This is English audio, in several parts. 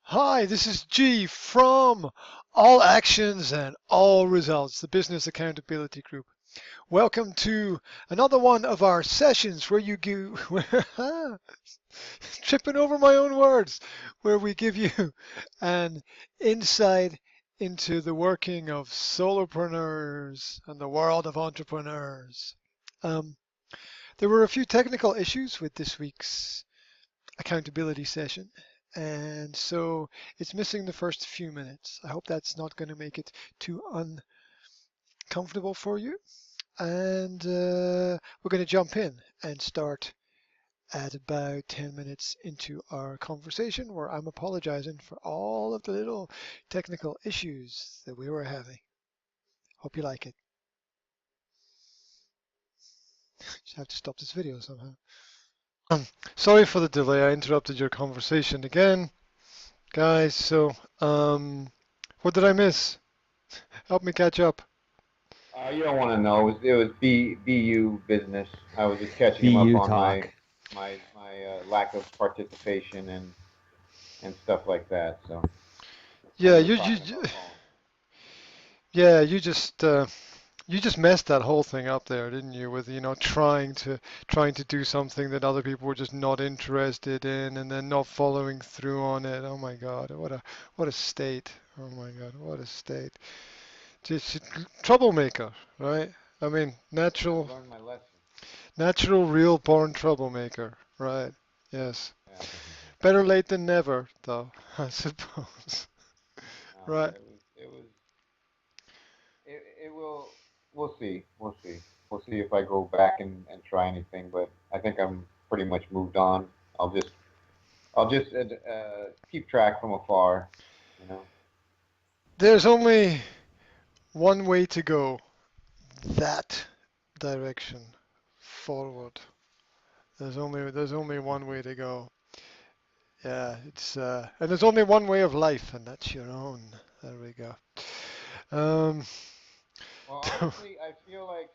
Hi, this is G from All Actions and All Results, the Business Accountability Group. Welcome to another one of our sessions where you give, tripping over my own words, where we give you an insight into the working of solopreneurs and the world of entrepreneurs. Um, there were a few technical issues with this week's accountability session. And so it's missing the first few minutes. I hope that's not going to make it too uncomfortable for you. And we're going to jump in and start at about 10 minutes into our conversation where I'm apologizing for all of the little technical issues that we were having. Hope you like it. Just have to stop this video somehow. Sorry for the delay. I interrupted your conversation again. Guys, so what did I miss? Help me catch up. You don't want to know. It was BU business. I was just catching him up on my lack of participation and stuff like that. So Yeah, you just messed that whole thing up there, didn't you? With trying to do something that other people were just not interested in, and then not following through on it. Oh my God, what a state! Oh my God, what a state! Just troublemaker, right? I mean, I've learned my lesson. natural, real born troublemaker, right? Yes. Yeah. Better late than never, though, I suppose. Right. It will. We'll see. We'll see. We'll see if I go back and try anything. But I think I'm pretty much moved on. I'll just keep track from afar. You know. There's only one way to go. That direction forward. There's only one way to go. Yeah, it's and there's only one way of life, and that's your own. There we go. Um, Well, honestly, I feel like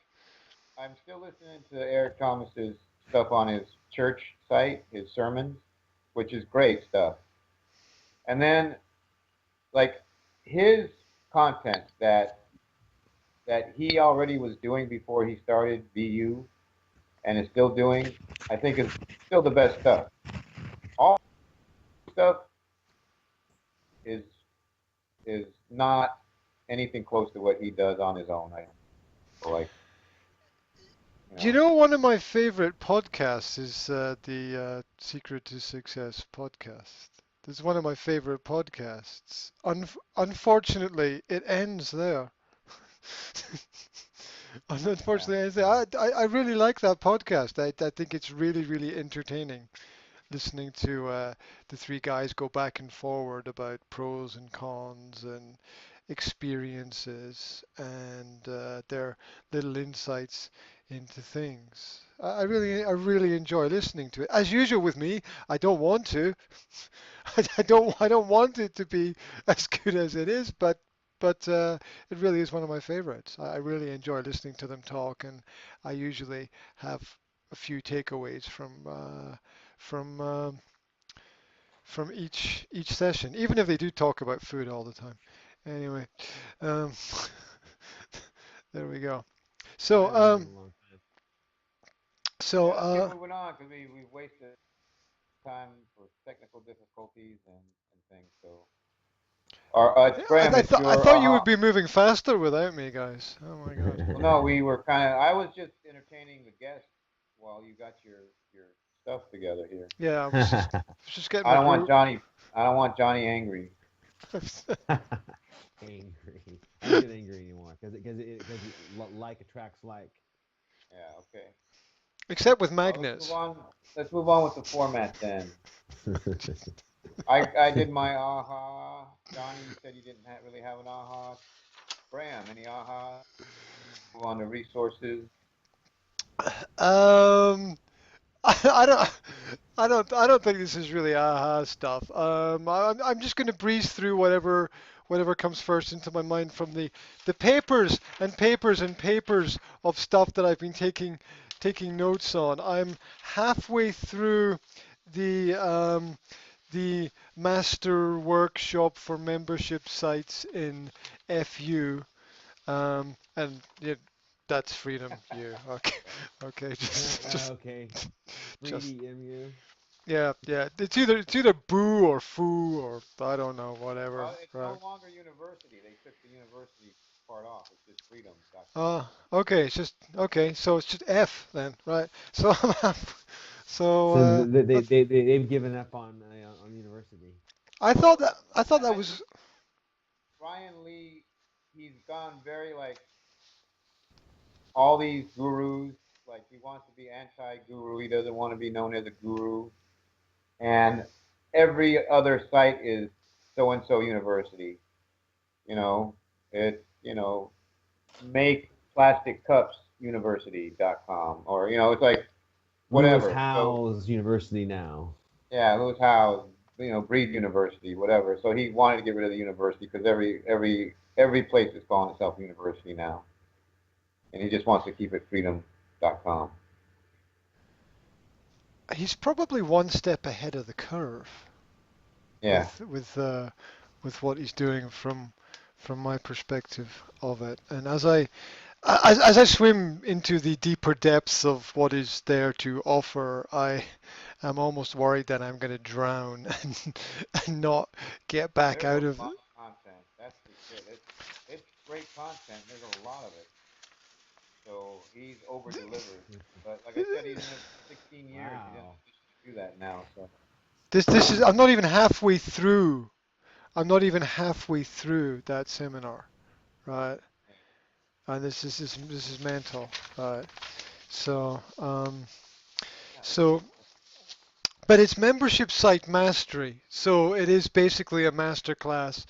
I'm still listening to Eric Thomas's stuff on his church site, his sermons, which is great stuff. And then like his content that he already was doing before he started BU and is still doing, I think is still the best stuff. All stuff is is not anything close to what he does on his own. I feel like, you you know. know, one of my favorite podcasts is the Secret to Success podcast. This is one of my favorite podcasts. Unfortunately, it ends there. Yeah. Unfortunately, I really like that podcast. I think it's really, really entertaining listening to the three guys go back and forward about pros and cons and experiences and their little insights into things. I really enjoy listening to it. As usual with me, I don't want to. I don't want it to be as good as it is, but it really is one of my favorites. I really enjoy listening to them talk, and I usually have a few takeaways from from each session, even if they do talk about food all the time. Anyway, um, there we go. I So haven't heard it in a long time. so Yeah, let's get moving on because we've wasted time for technical difficulties and things. So, yeah, Graham, it's I your thought you would be moving faster without me, guys. Oh my God. Well, no, we were kind of. I was just entertaining the guests while you got your stuff together here. Yeah, I was just getting I my don't want groove. Johnny. I don't want Johnny angry. Angry. I don't get angry anymore because like attracts like. Yeah. Okay. Except with Well, let's move magnets. on. Let's move on with the format then. I did my aha. Johnny, you said you didn't really have an aha. Graham, any aha? Move on to resources. Um, I don't. I don't think this is really aha stuff. I'm just going to breeze through whatever comes first into my mind from the papers and papers and papers of stuff that I've been taking notes on. I'm halfway through the the master workshop for membership sites in FU, and yeah, that's Freedom U. Okay, okay, just Okay. just Freedy MU. yeah, yeah. It's either boo or foo or I don't know, whatever. Well, it's no Right. longer university. They took the university part off. It's just freedom.com. Okay. It's just okay. So it's just F then, right? So so So they've given up on university. Well, I thought that I was think Ryan Lee, he's gone very like all these gurus. Like he wants to be anti-guru. He doesn't want to be known as a guru. And every other site is so and so university. You know, it's make plastic cups university.com, or it's like Lewis whatever. So Howes University now. yeah, Lewis Howe, Breed University, whatever. So he wanted to get rid of the university because every place is calling itself university now, and he just wants to keep it freedom.com. he's probably one step ahead of the curve Yeah, with what he's doing from my perspective of it. And as I swim into the deeper depths of what is there to offer, I am almost worried that I'm going to drown and not get back there's a out of it. lot of content. That's the shit. It's great content. There's a lot of it. So he's over delivered. But like I said, he's in it 16 years. He doesn't Wow. do that now. So This is I'm not even halfway through. I'm not even halfway through that seminar, right? And this is mental, right? So yeah, so but it's membership site mastery. So it is basically a master class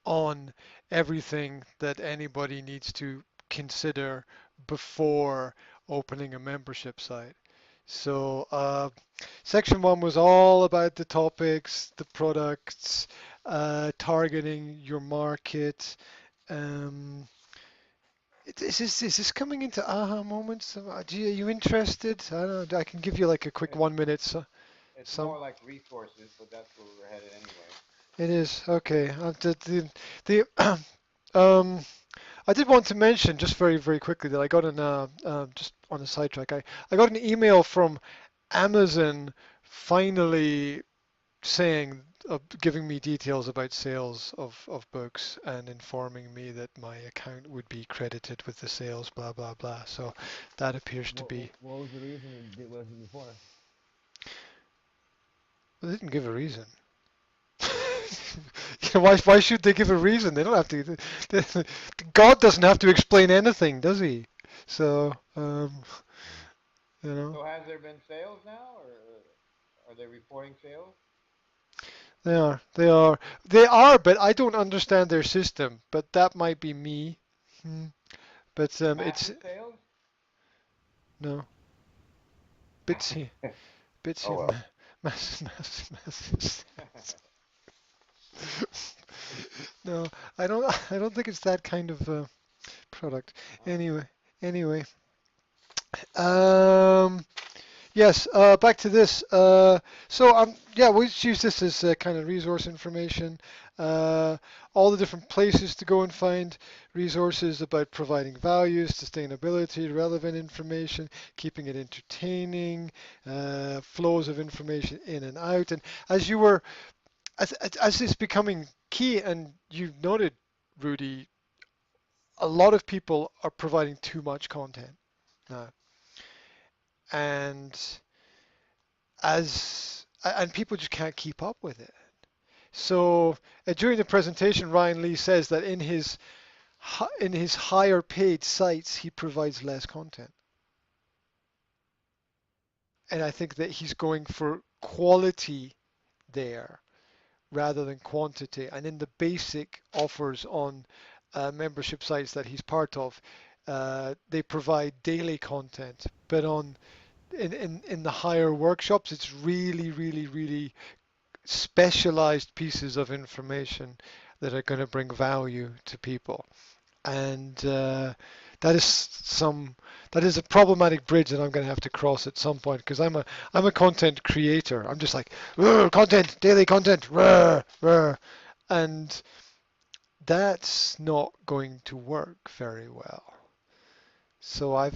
on everything that anybody needs to consider before opening a membership site. So section one was all about the topics, the products, targeting your market. Um, is this coming into aha moments? Are you interested? I don't know. I can give you like a quick it's 1 minute. it's Some. more like resources, but that's where we're headed anyway. It is okay. The um, I did want to mention just very, very quickly that I got just on a sidetrack. I got an email from Amazon finally saying, giving me details about sales of books and informing me that my account would be credited with the sales, blah, blah, blah. So that appears to be, What was the reason it wasn't before? well, they didn't give a reason. Why should they give a reason? They don't have to. God doesn't have to explain anything, does he? So, you know, So has there been sales now, or are they reporting sales? they are, they are, they are, but I don't understand their system. But that might be me. Hmm. But it's Massive sales? no bits here, bits Oh here, well. massive. No, I don't think it's that kind of product. Oh. Anyway, anyway. Um, Yes, back to this. Yeah, we just use this as kind of resource information. All the different places to go and find resources about providing value, sustainability, relevant information, keeping it entertaining, flows of information in and out. And as you were, as it's becoming key, and you noted, Rudy, a lot of people are providing too much content now, and and people just can't keep up with it. So during the presentation, Ryan Lee says that in his higher paid sites, he provides less content, and I think that he's going for quality there rather than quantity. And in the basic offers on membership sites that he's part of, they provide daily content, but in the higher workshops, it's really, really, really specialized pieces of information that are going to bring value to people. And that is some that is a problematic bridge that I'm going to have to cross at some point because I'm a content creator. I'm just like content, daily content, rah, rah, and that's not going to work very well. So I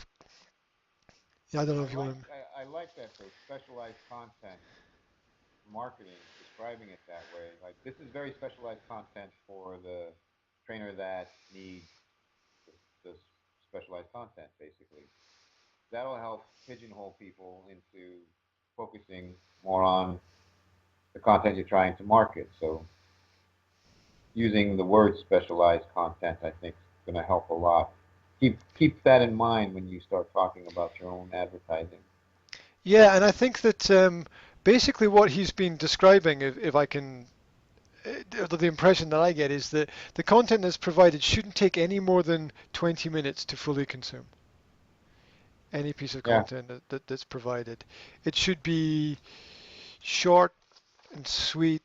don't know if you want to. I like that though, specialized content marketing, describing it that way. Like this is very specialized content for the trainer that needs this specialized content, basically. That'll help pigeonhole people into focusing more on the content you're trying to market. So using the word specialized content, I think, is going to help a lot. Keep that in mind when you start talking about your own advertising. Yeah, and I think that basically what he's been describing, if I can, the impression that I get is that the content that's provided shouldn't take any more than 20 minutes to fully consume any piece of Yeah, content that's provided. It should be short and sweet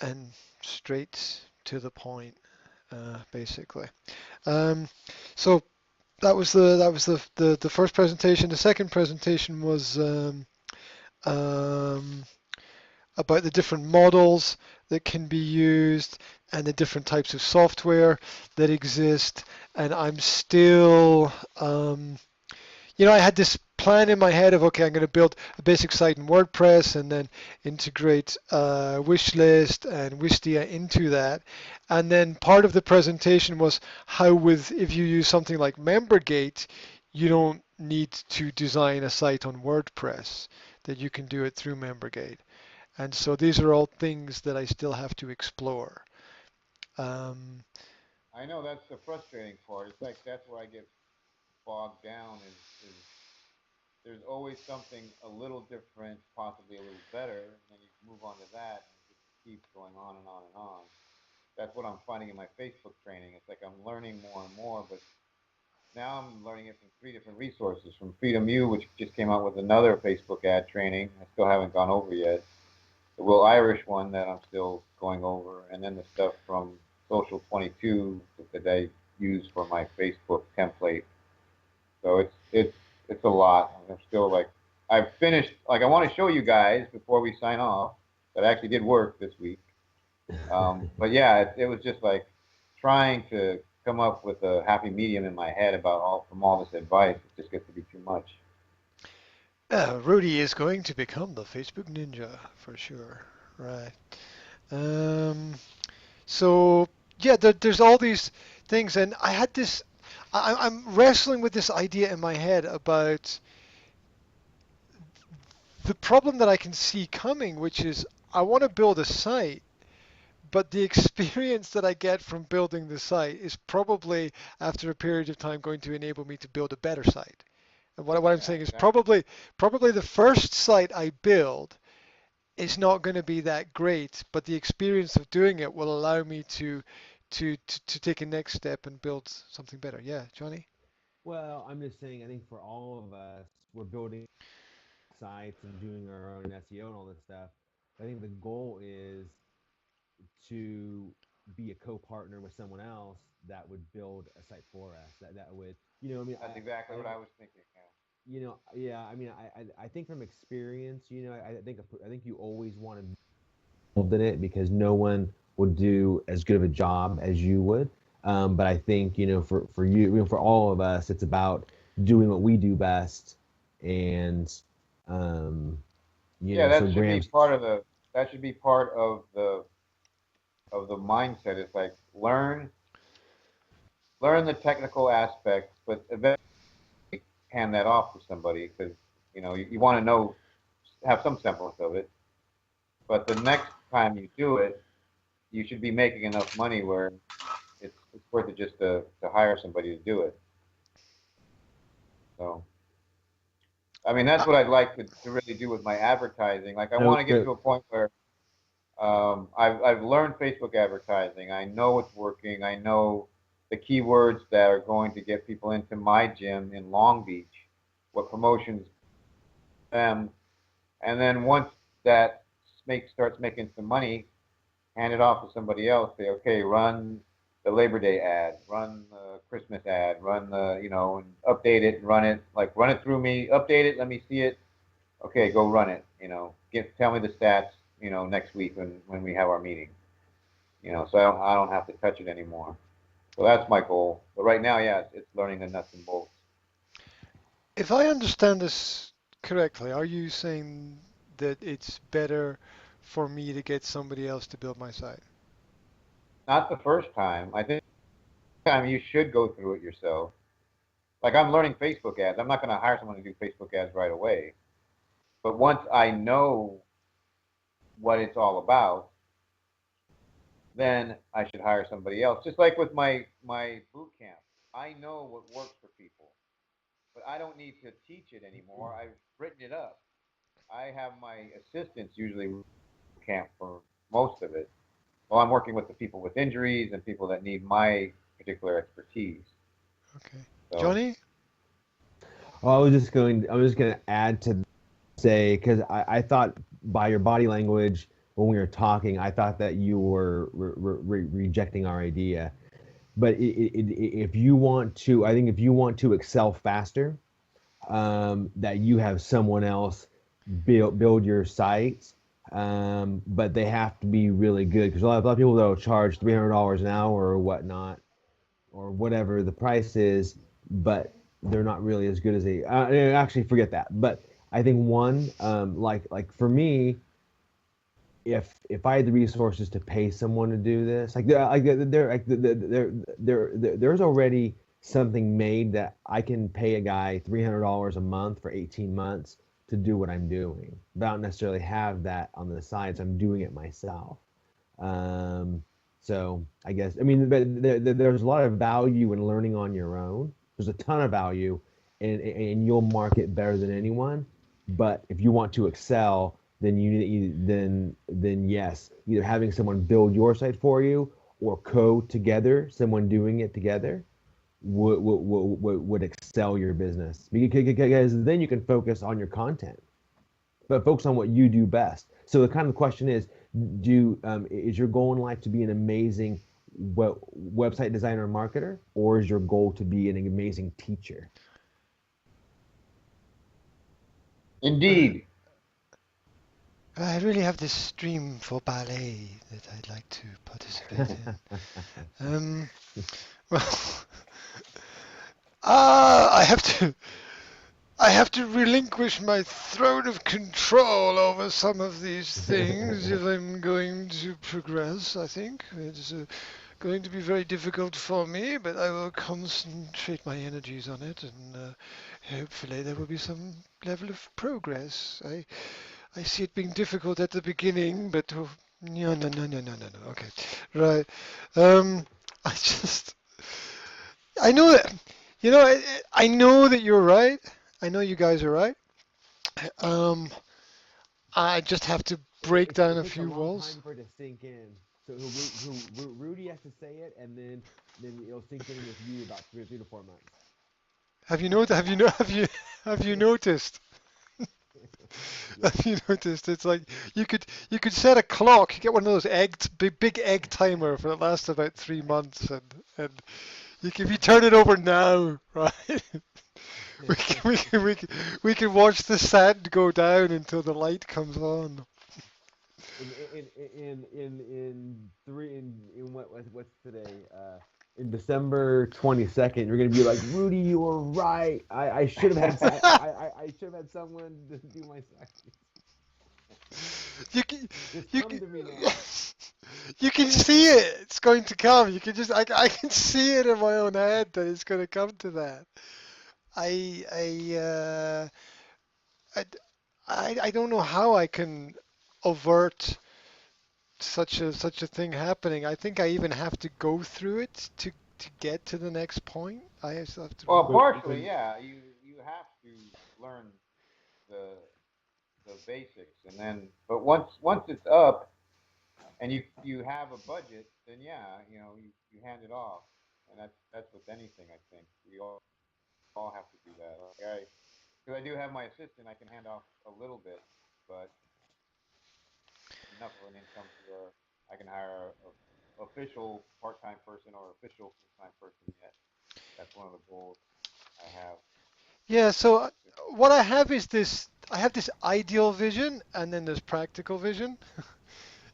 and straight to the point, basically. Um, so that was the first presentation. The second presentation was um, about the different models that can be used and the different types of software that exist. And I'm still, I had this plan in my head of, okay, I'm going to build a basic site in WordPress and then integrate Wishlist and Wistia into that. And then part of the presentation was how if you use something like MemberGate, you don't need to design a site on WordPress, that you can do it through MemberGate. And so these are all things that I still have to explore. Um, I know that's the frustrating part. It's like that's where I get bogged down is there's always something a little different, possibly a little better, and then you move on to that, and it just keeps going on and on and on. That's what I'm finding in my Facebook training. It's like I'm learning more and more, but now I'm learning it from three different resources. From Freedom U, which just came out with another Facebook ad training. I still haven't gone over yet. The Will Irish one that I'm still going over, and then the stuff from Social 22 that I use for my Facebook template. So it's a lot. I'm still like I've finished. Like I want to show you guys before we sign off that I actually did work this week. But yeah, it was just like trying to come up with a happy medium in my head about all this advice. It just gets to be too much. Rudy is going to become the Facebook Ninja for sure. Right. Um, so yeah, there's all these things, and I had this. I'm wrestling with this idea in my head about the problem that I can see coming, which is I want to build a site, but the experience that I get from building the site is probably after a period of time going to enable me to build a better site. And what I'm Yeah, saying is exactly. probably the first site I build is not going to be that great, but the experience of doing it will allow me to take a next step and build something better. Yeah, Johnny? Well, I'm just saying, I think for all of us, we're building sites and doing our own SEO and all this stuff. I think the goal is to be a co-partner with someone else that would build a site for us. That would, I mean, That's exactly I what don't, I was thinking. yeah. I mean, I think from experience, I think you always want to be involved in it because no one would do as good of a job as you would. But I think for you, for all of us, it's about doing what we do best, and um, Yeah, so that should be Graham's. part of the that should be part of the mindset. It's like learn the technical aspects, but eventually hand that off to somebody because you want to know have some semblance of it. But the next time you do it, you should be making enough money where it's worth it just to hire somebody to do it. So I mean that's Uh, what I'd like to really do with my advertising. Like I No, want to get to a point where I've learned Facebook advertising. I know it's working. I know the keywords that are going to get people into my gym in Long Beach, what promotions them, and then once that starts making some money, hand it off to somebody else. Say, okay, run. the Labor Day ad, run the Christmas ad, run the, and update it and run it, like run it through me, update it, let me see it. Okay, go run it. Tell me the stats. Next week when we have our meeting. So I don't have to touch it anymore. So that's my goal. But right now, yeah, it's learning the nuts and bolts. If I understand this correctly, are you saying that it's better for me to get somebody else to build my site? Not the first time. I think the time you should go through it yourself. Like I'm learning Facebook ads. I'm not going to hire someone to do Facebook ads right away. But once I know what it's all about, then I should hire somebody else. Just like with my boot camp, I know what works for people, but I don't need to teach it anymore. I've written it up. I have my assistants usually camp for most of it. Well, I'm working with the people with injuries and people that need my particular expertise. Okay. So, Johnny? Well, I was just going to add to say, because I thought by your body language when we were talking, I thought that you were rejecting our idea. But if you want to, I think if you want to excel faster, that you have someone else build your sites, but they have to be really good because a lot of people that will charge $300 an hour or whatnot, or whatever the price is, but they're not really as good as they. Actually, forget that. But I think one, like for me, if I had the resources to pay someone to do this, there's already something made that I can pay a guy $300 a month for 18 months to do what I'm doing. But I don't necessarily have that on the side, so I'm doing it myself. Um, so I guess but there's a lot of value in learning on your own. There's a ton of value, and you'll market better than anyone. But if you want to excel, then then yes, either having someone build your site for you or code together, someone doing it together would excel your business because then you can focus on your content, but focus on what you do best. So the kind of question is your goal in life to be an amazing website designer and marketer, or is your goal to be an amazing teacher? Uh, indeed. I really have this dream for ballet that I'd like to participate in. Well, I have to. I have to relinquish my throne of control over some of these things if I'm going to progress. I think it's going to be very difficult for me, but I will concentrate my energies on it, and hopefully there will be some level of progress. I see it being difficult at the beginning, but no, no, no, no, no, no, no. Okay, right. Um, I just, I know that, I know that you're right. I know you guys are right. Um, I just have to break down It a takes a few long walls. time for it to sink in. So Rudy has to say it, and then it'll sink in with you about 3 to 4 months. Have you noticed? Have you noticed? Yes. Have you noticed? It's like you could set a clock. You get one of those big egg timer for it lasts about 3 months, and if you turn it over now, right? We can watch the sand go down until the light comes on. In what's today? In December 22nd, you're gonna be like, Rudy, you were right. I should have had I should have had someone to do my site. You can, Just you come can, to me now. you can see it. It's going to come. You can just, I can see it in my own head that it's going to come to that. I, I, uh, I, I don't know how I can avert such a thing happening. I think I even have to go through it to get to the next point. I just have to. Well, But partially, yeah. You have to learn the the basics, and then, but once it's up and you have a budget, then yeah, you hand it off, and that's with anything. I think we all have to do that. Like because I do have my assistant, I can hand off a little bit, but enough of an income to where I can hire official part-time person or official full-time person yet. That's one of the goals I have. Yeah, so what I have is this, I have this ideal vision and then there's practical vision.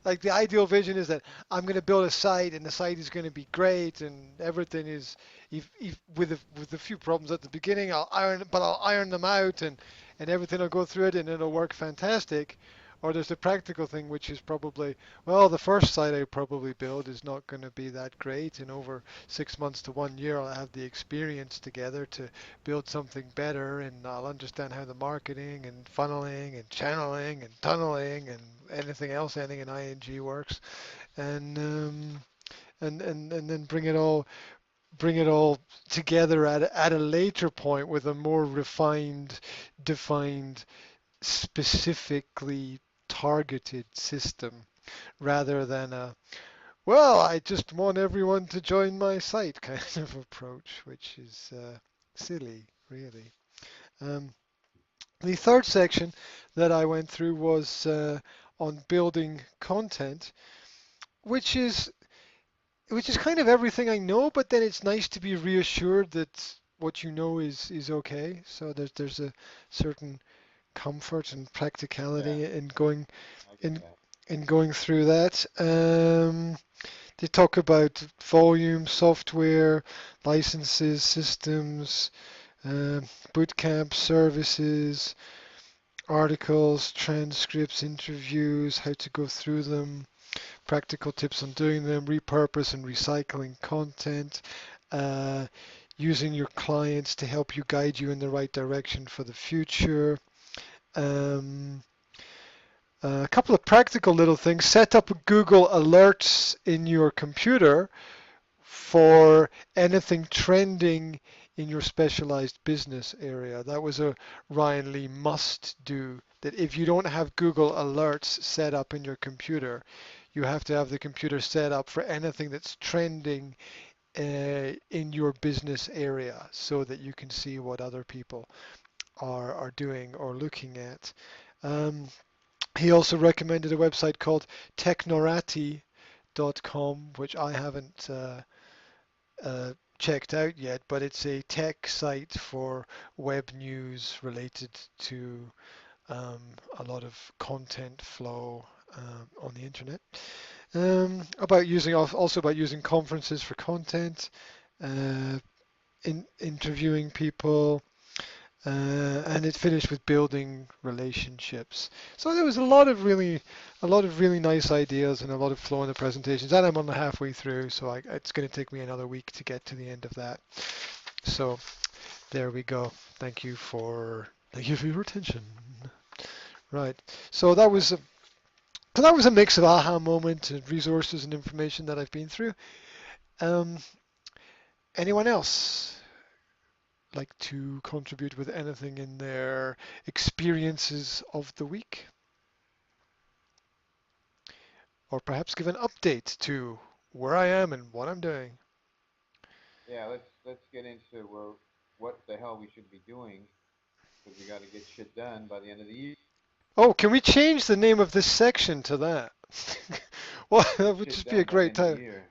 Like the ideal vision is that I'm going to build a site and the site is going to be great and everything is, if with a few problems at the beginning, I'll iron them out and everything will go through it and it'll work fantastic. Or there's the practical thing, which is probably, well, the first site I probably build is not going to be that great, and over 6 months to 1 year, I'll have the experience together to build something better, and I'll understand how the marketing and funneling and channeling and tunneling and anything else ending in ing works, and and then bring it all together at a later point with a more refined, defined, specifically targeted system rather than a, well, I just want everyone to join my site kind of approach, which is silly, really. Um, the third section that I went through was on building content, which is kind of everything I know, but then it's nice to be reassured that what you know is okay. So there's a certain comfort and Yeah, practicality in going I get in that. in going through that. They talk about volume, software, licenses, systems, uh, bootcamp services, articles, transcripts, interviews, how to go through them, practical tips on doing them, repurpose and recycling content, uh, using your clients to help you guide you in the right direction for the future. Um, a couple of practical little things. Set up Google Alerts in your computer for anything trending in your specialized business area. That was a Ryan Lee must do. That if you don't have Google Alerts set up in your computer, you have to have the computer set up for anything that's trending in your business area so that you can see what other people are doing or looking at. Um, he also recommended a website called technorati.com, which I haven't checked out yet, but it's a tech site for web news related to um, a lot of content flow on the internet. About using also about using conferences for content, uh, interviewing people, and it finished with building relationships. So there was a lot of really nice ideas and a lot of flow in the presentations. And I'm on the halfway through, so it's going to take me another week to get to the end of that. So there we go. Thank you for your attention. Right. So that Okay. was a mix of aha moment and resources and information that I've been through. Um, anyone else like to contribute with anything in their experiences of the week? Or perhaps give an update to where I am and what I'm doing. Yeah, let's get into what the hell we should be doing because we got to get shit done by the end of the year. Oh, can we change the name of this section to that? Well, that Get would shit just be a done by the great end of the title. year.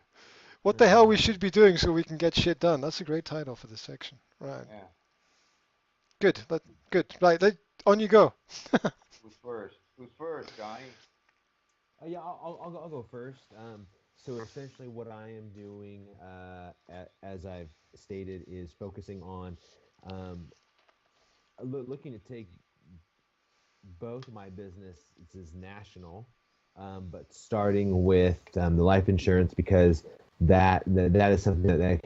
What the hell we should be doing so we can get shit done. That's a great title for this section. Right. Yeah. Good. Good. Right. On you go. Who's first? Who's first, Johnny? Yeah, I'll go first. So essentially, what I am doing, as I've stated, is focusing on um, looking to take both of my businesses national, but starting with the life insurance because that is something that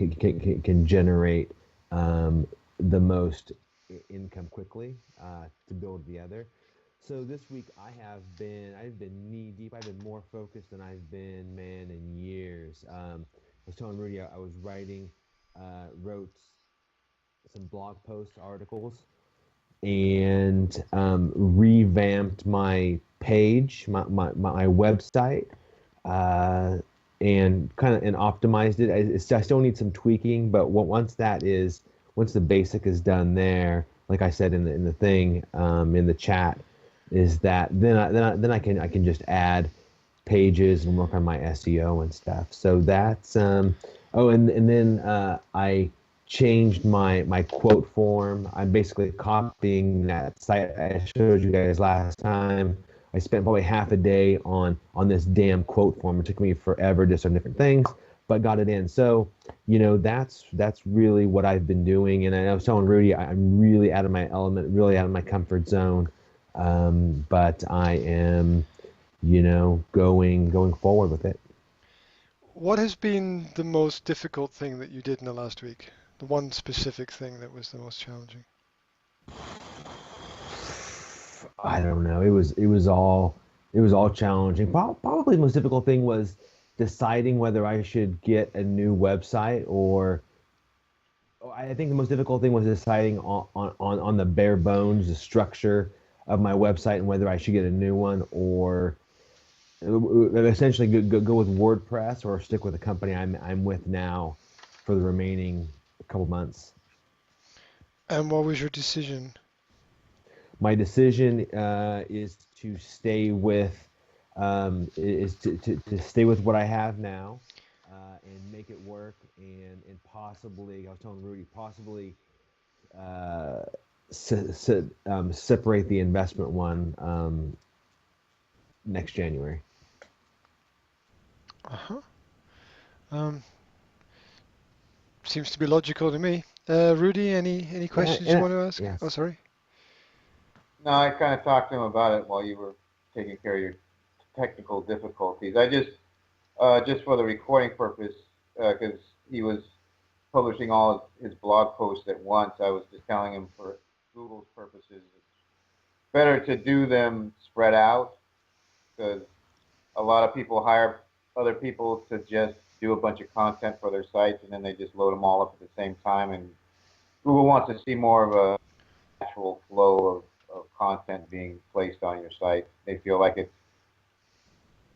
can generate the most income quickly to build the other. So this week I've been knee deep. I've been more focused than I've been, man, in years. I was telling Rudy I was wrote some blog post articles and revamped my page, my website, uh, and optimized it. I still need some tweaking, but once the basic is done there, like I said in the thing in the chat, is that then I can just add pages and work on my SEO and stuff. So that's oh, and then I changed my quote form. I'm basically copying that site I showed you guys last time. I spent probably half a day on this damn quote form. It took me forever just on different things, but got it in. So, that's really what I've been doing. And I was telling Rudy, I'm really out of my element, really out of my comfort zone. But I am, going forward with it. What has been the most difficult thing that you did in the last week? The one specific thing that was the most challenging? I don't know. It was all challenging. Probably the most difficult thing was deciding whether I should get a new website or I think the most difficult thing was deciding on the bare bones, the structure of my website and whether I should get a new one or essentially go with WordPress or stick with the company I'm with now for the remaining couple months. And what was your decision? My decision is to stay with to stay with what I have now and make it work and possibly I was telling Rudy possibly uh, separate the investment one next January. Uh-huh. Um, Seems to be logical to me. Rudy, any Yeah, questions you and want to ask? Oh, yes. sorry. No, I kind of talked to him about it while you were taking care of your technical difficulties. I just for the recording purpose, because he was publishing all his blog posts at once, I was just telling him for Google's purposes, it's better to do them spread out because a lot of people hire other people to just do a bunch of content for their sites and then they just load them all up at the same time. And Google wants to see more of a natural flow of content being placed on your site. They feel like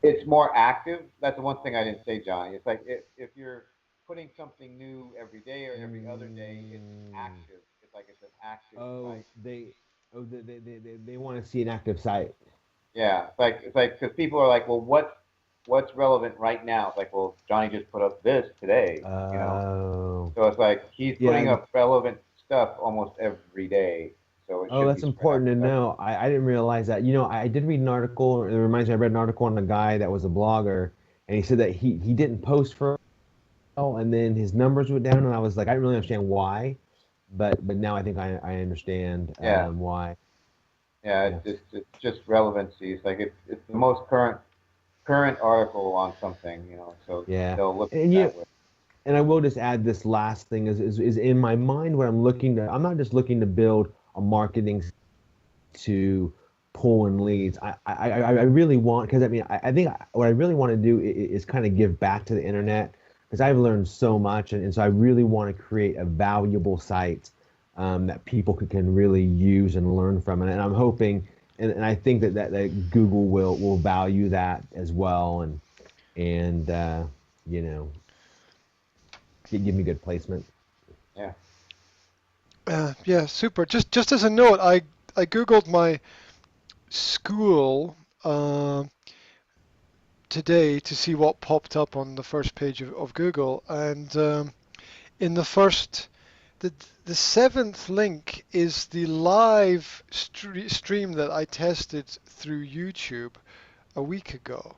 it's more active. That's the one thing I didn't say, Johnny. It's like if you're putting something new every day or every other day, it's Mm, active. It's like it's an active oh, site. they want to see an active site. Yeah, it's like because people are like, well, what's relevant right now? It's like, well, Johnny just put up this today. Oh, So it's like he's putting yeah. up relevant stuff almost every day. So it Oh, should that's be spread out. important to That's know. I didn't realize that. I did read an article. It reminds me, I read an article on a guy that was a blogger, and he said that he didn't post for a while, and then his numbers went down, and I was like, I didn't really understand why, but now I think I understand yeah, why. yeah. It's, Yes. it's it's just relevancy. It's like it's the most current article on something. So Yeah. they'll look And that way. I will just add this last thing is in my mind when I'm not just looking to build a marketing to pull in leads. I really want because I think what I really want to do is kind of give back to the internet because I've learned so much and so I really want to create a valuable site that people can really use and learn from and I'm hoping and I think that Google will value that as well and you know give me good placement. Yeah. Yeah, super. Just as a note, I googled my school today to see what popped up on the first page of Google, and in the the seventh link is the live stream that I tested through YouTube a week ago.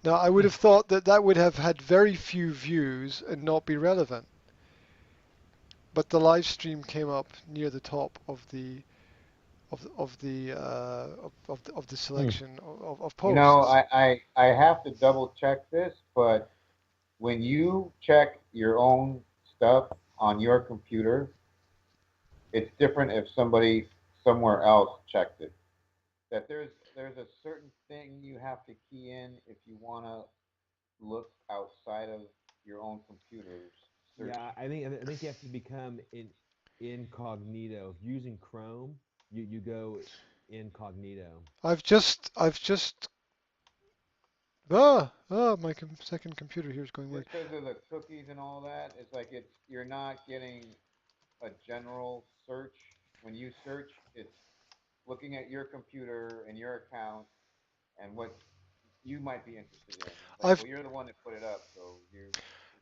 Now, I would have thought that that would have had very few views and not be relevant, but the live stream came up near the top of the Hmm. selection of You know, posts. I have to double check this, but when you check your own stuff on your computer, it's different if somebody somewhere else checked it. That there's a certain thing you have to key in if you want to look outside of your own computer's search. Yeah, I think you have to become incognito. If using Chrome, you go incognito. I've just my second computer here is going weird. Just because of the cookies and all that, it's like you're not getting a general search. When you search, it's looking at your computer and your account and what you might be interested in. It's like, I've well, you're the one that put it up, so you're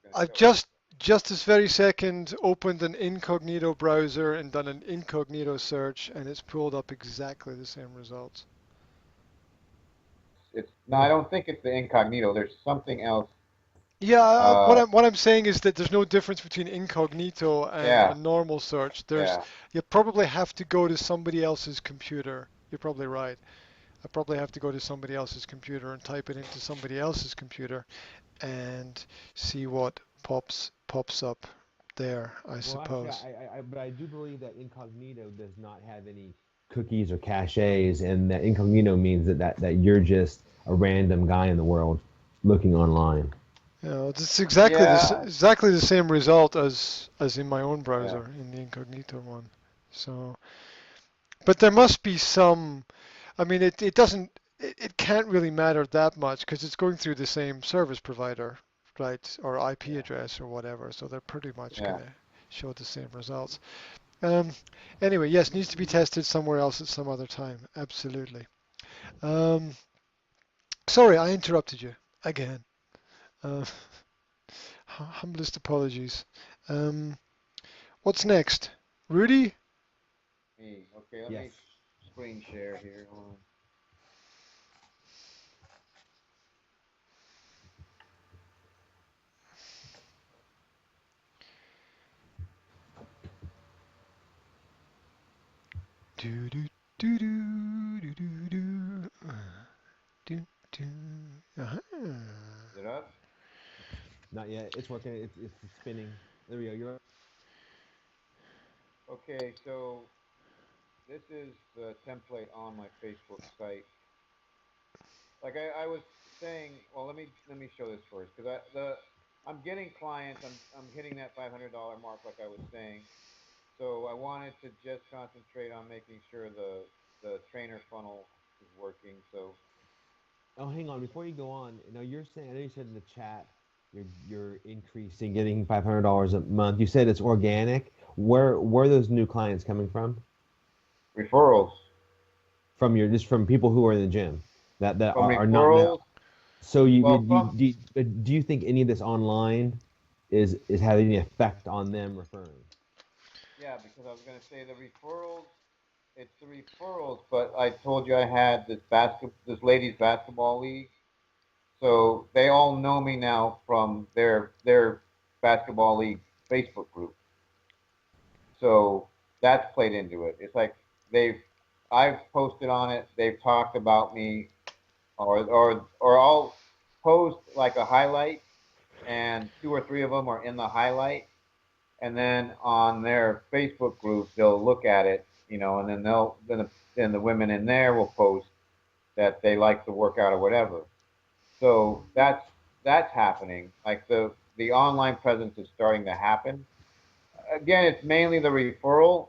going to I've show it. just this very second opened an incognito browser and done an incognito search, and it's pulled up exactly the same results. It's no, I don't think it's the incognito. There's something else. Yeah, Uh, what I'm saying is that there's no difference between incognito and a yeah, normal search. yeah, You probably have to go to somebody else's computer. You're probably right. I probably have to go to somebody else's computer and type it into somebody else's computer and see what pops up there, I Well, actually, suppose. but I do believe that incognito does not have any cookies or caches, and that incognito means that you're just a random guy in the world looking online. You know, it's yeah, exactly the same result as in my own yeah. browser in the incognito one. So, but there must be some. I mean, it doesn't. It can't really matter that much because it's going through the same service provider, right, or IP Yeah, address or whatever. So they're pretty much yeah. gonna show the same results. Um, anyway, yes, needs to be tested somewhere else at some other time. Absolutely. Um, sorry, I interrupted you again. Uh, humblest apologies. Um, what's next? Rudy? Me. Okay, let Yes. me screen share here. Hold on. Do do do do do do do. Do do. Uh-huh. Is it up? Not yet. It's working. It's spinning. There we go. You're Okay, so this is the template on my Facebook site. Like I was saying, well, let me show this first because I'm getting clients. I'm hitting that $500 mark, like I was saying. So I wanted to just concentrate on making sure the trainer funnel is working. So Oh, hang on. Before you go on, now you're saying I know you said in the chat you're increasing, getting $500 a month. You said it's organic. Where are those new clients coming from? referrals From your just from people who are in the gym that from are not now. referrals. So Well, from do you think any of this online is having any effect on them referring? yeah, because I was gonna say the referrals. It's the referrals, but I told you I had this ladies basketball league. So they all know me now from their basketball league Facebook group. So that's played into it. It's like they've I've posted on it. They've talked about me, or I'll post like a highlight, and two or three of them are in the highlight, and then on their Facebook group they'll look at it, and then the women in there will post that they like the workout or whatever. So that's happening. Like the online presence is starting to happen. Again, it's mainly the referral.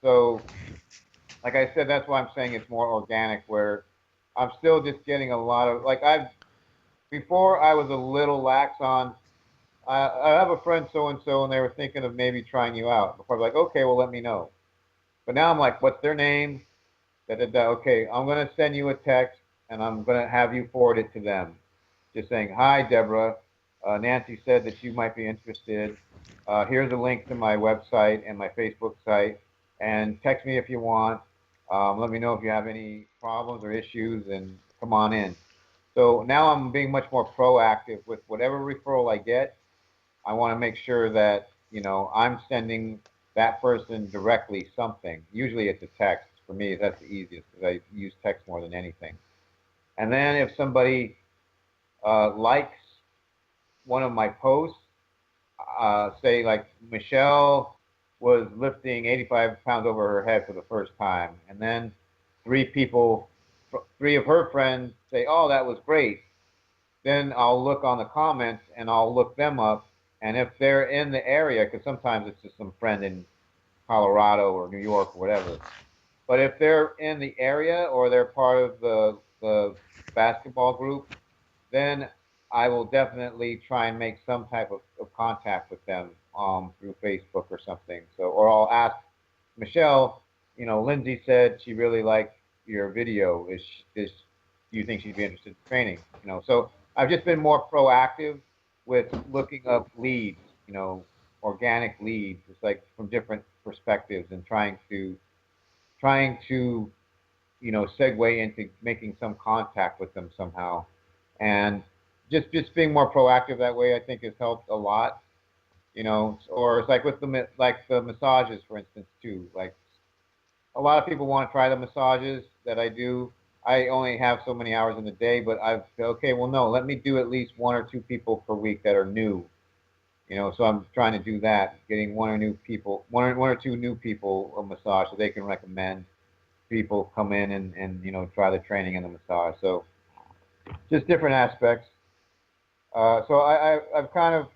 So like I said, that's why I'm saying it's more organic. Where I'm still just getting a lot of like I've before I was a little lax on. I have a friend so and so, and they were thinking of maybe trying you out. Before I'm like, okay, well let me know. But now I'm like, what's their name? Da, da, da. Okay, I'm gonna send you a text, and I'm gonna have you forward it to them. Just saying, hi, Deborah. Nancy said that you might be interested. Here's a link to my website and my Facebook site, and text me if you want. Let me know if you have any problems or issues, and come on in. So now I'm being much more proactive with whatever referral I get. I want to make sure that I'm sending that person directly something. Usually it's a text. For me, that's the easiest because I use text more than anything. And then if somebody likes one of my posts, say like Michelle was lifting 85 pounds over her head for the first time, and then three people, three of her friends say, "Oh, that was great." Then I'll look on the comments and I'll look them up, and if they're in the area, because sometimes it's just some friend in Colorado or New York or whatever. But if they're in the area or they're part of the basketball group, then I will definitely try and make some type of contact with them through Facebook or something. So, or I'll ask Michelle. Lindsay said she really liked your video. Is you think she'd be interested in training? You know, so I've just been more proactive with looking up leads, you know, organic leads, just like from different perspectives, and trying to you know, segue into making some contact with them somehow, and just being more proactive that way, I think has helped a lot. You know, or it's like with the massages, for instance, too. Like a lot of people want to try the massages that I do. I only have so many hours in the day, but I've said, okay, well, no, let me do at least one or two people per week that are new. You know, so I'm trying to do that, getting one or two new people a massage so they can recommend people come in and you know try the training and the massage. So just different aspects. So I've kind of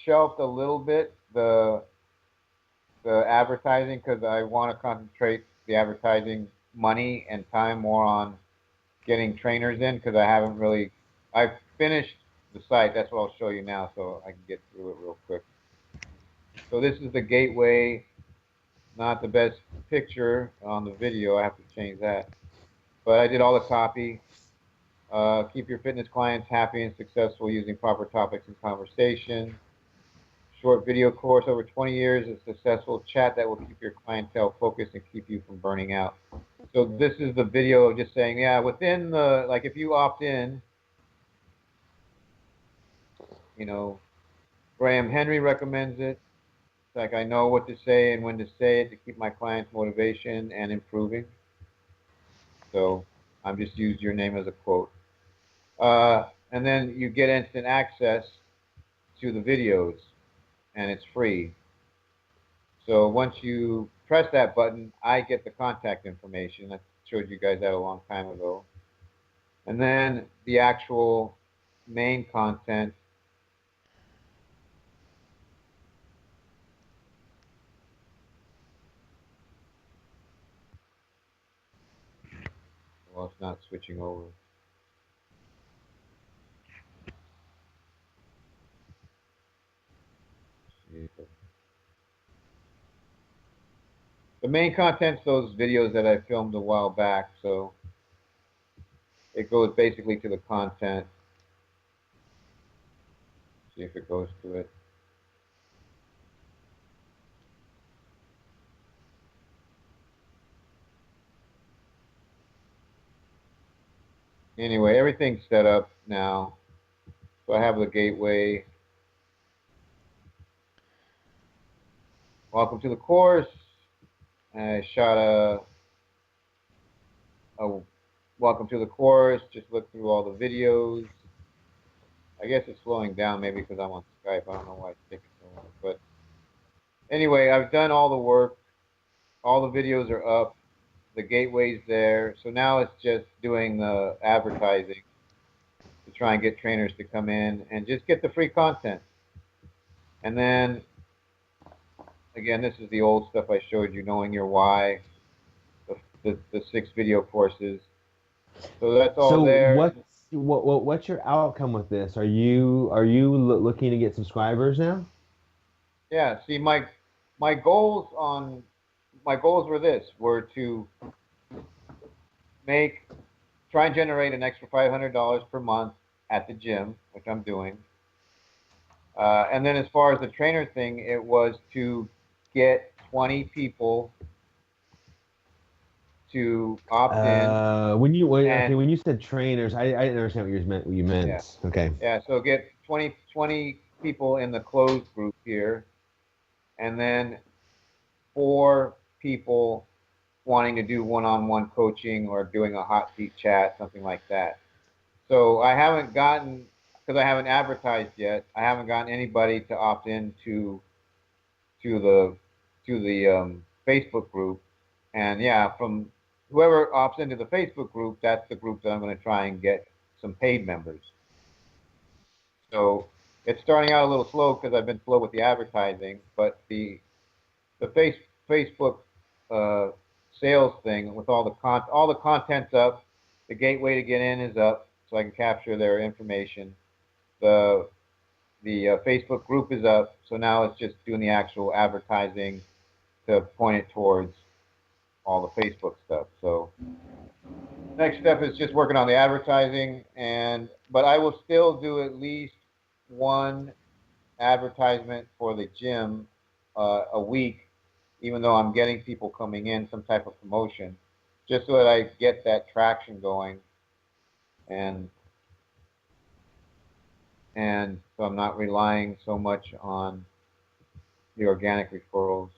shelved a little bit the advertising because I want to concentrate the advertising money and time more on getting trainers in because I haven't really. I've finished the site. That's what I'll show you now, so I can get through it real quick. So this is the gateway. Not the best picture on the video. I have to change that. But I did all the copy. Keep your fitness clients happy and successful using proper topics and conversation. Short video course over 20 years of successful chat that will keep your clientele focused and keep you from burning out. So this is the video of just saying, yeah, within the, like if you opt in, you know, Graham Henry recommends it. It's like I know what to say and when to say it to keep my clients' motivation and improving. So I'm just used your name as a quote. And then you get instant access to the videos, and it's free. So once you press that button, I get the contact information. I showed you guys that a long time ago. And then the actual main content. Well, it's not switching over. The main content's those videos that I filmed a while back, so it goes basically to the content. See if it goes to it. Anyway, everything's set up now. So I have the gateway. Welcome to the course. I shot a welcome to the course. Just look through all the videos. I guess it's slowing down maybe because I'm on Skype. I don't know why it's taking so long. But anyway, I've done all the work. All the videos are up. The gateway's there. So now it's just doing the advertising to try and get trainers to come in and just get the free content. And then, again, this is the old stuff I showed you, knowing your why, the 6 video courses. So that's all So there. what's your outcome with this? Are you looking to get subscribers now? Yeah. See, my goals were to try and generate an extra $500 per month at the gym, which I'm doing. And then as far as the trainer thing, it was to get 20 people to opt in. When you said trainers, I didn't understand what you meant. Yeah. Okay. Yeah, so get 20 people in the closed group here, and then 4 people wanting to do one-on-one coaching or doing a hot seat chat, something like that. So I haven't gotten, because I haven't advertised yet, I haven't gotten anybody to opt in to the Facebook group. And yeah, from whoever opts into the Facebook group, that's the group that I'm going to try and get some paid members. So it's starting out a little slow because I've been slow with the advertising, but the Facebook sales thing with all the content's up, the gateway to get in is up, so I can capture their information. The Facebook group is up, so now it's just doing the actual advertising to point it towards all the Facebook stuff. So Next step is just working on the advertising, but I will still do at least one advertisement for the gym a week, even though I'm getting people coming in, some type of promotion, just so that I get that traction going, and so I'm not relying so much on the organic referrals.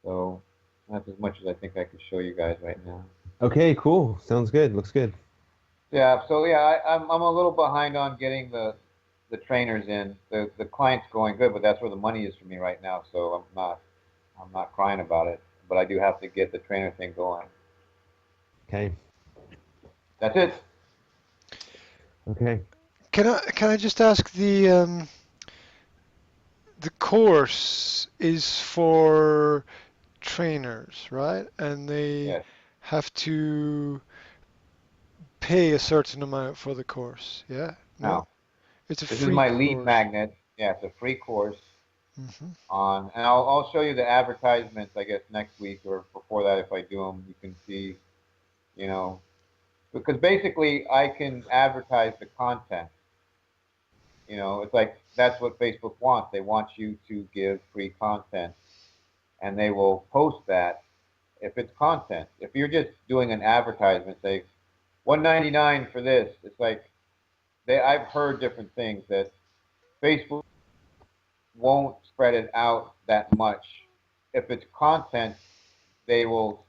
So that's as much as I think I could show you guys right now. Okay, cool. Sounds good. Looks good. Yeah. So yeah, I'm a little behind on getting the trainers in. The client's going good, but that's where the money is for me right now. So I'm not crying about it, but I do have to get the trainer thing going. Okay. That's it. Okay. Can I just ask, the course is for trainers, right? And they Yes. have to pay a certain amount for the course. Yeah? No? Now, It's a this is free my lead course. magnet. Yeah, it's a free course Hmm. and I'll show you the advertisements, I guess, next week or before that if I do them. You can see, you know, because basically I can advertise the content. You know, it's like that's what Facebook wants. They want you to give free content, and they will post that if it's content. If you're just doing an advertisement, say 199 for this, it's like I've heard different things that Facebook won't spread it out that much. If it's content, they will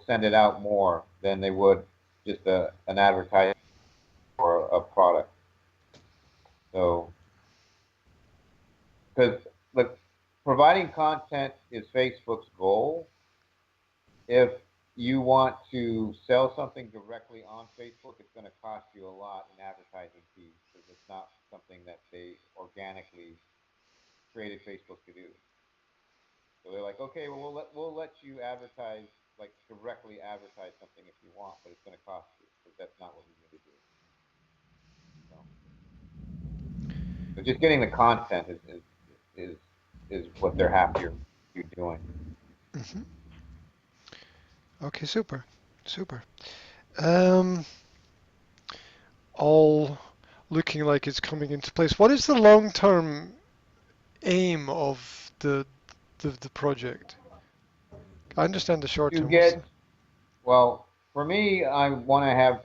send it out more than they would just an advertisement for a product. So, because the providing content is Facebook's goal. If you want to sell something directly on Facebook, it's going to cost you a lot in advertising fees because it's not something that they organically created Facebook to do. So they're like, okay, well we'll let you advertise, like directly advertise something if you want, but it's going to cost you because that's not what we need to do. So, so just getting the content is is what they're happier you doing. Hmm. Okay, super. Super. Um, all looking like it's coming into place. What is the long-term aim of the project? I understand the short To term. What's the... get well, for me, I want to have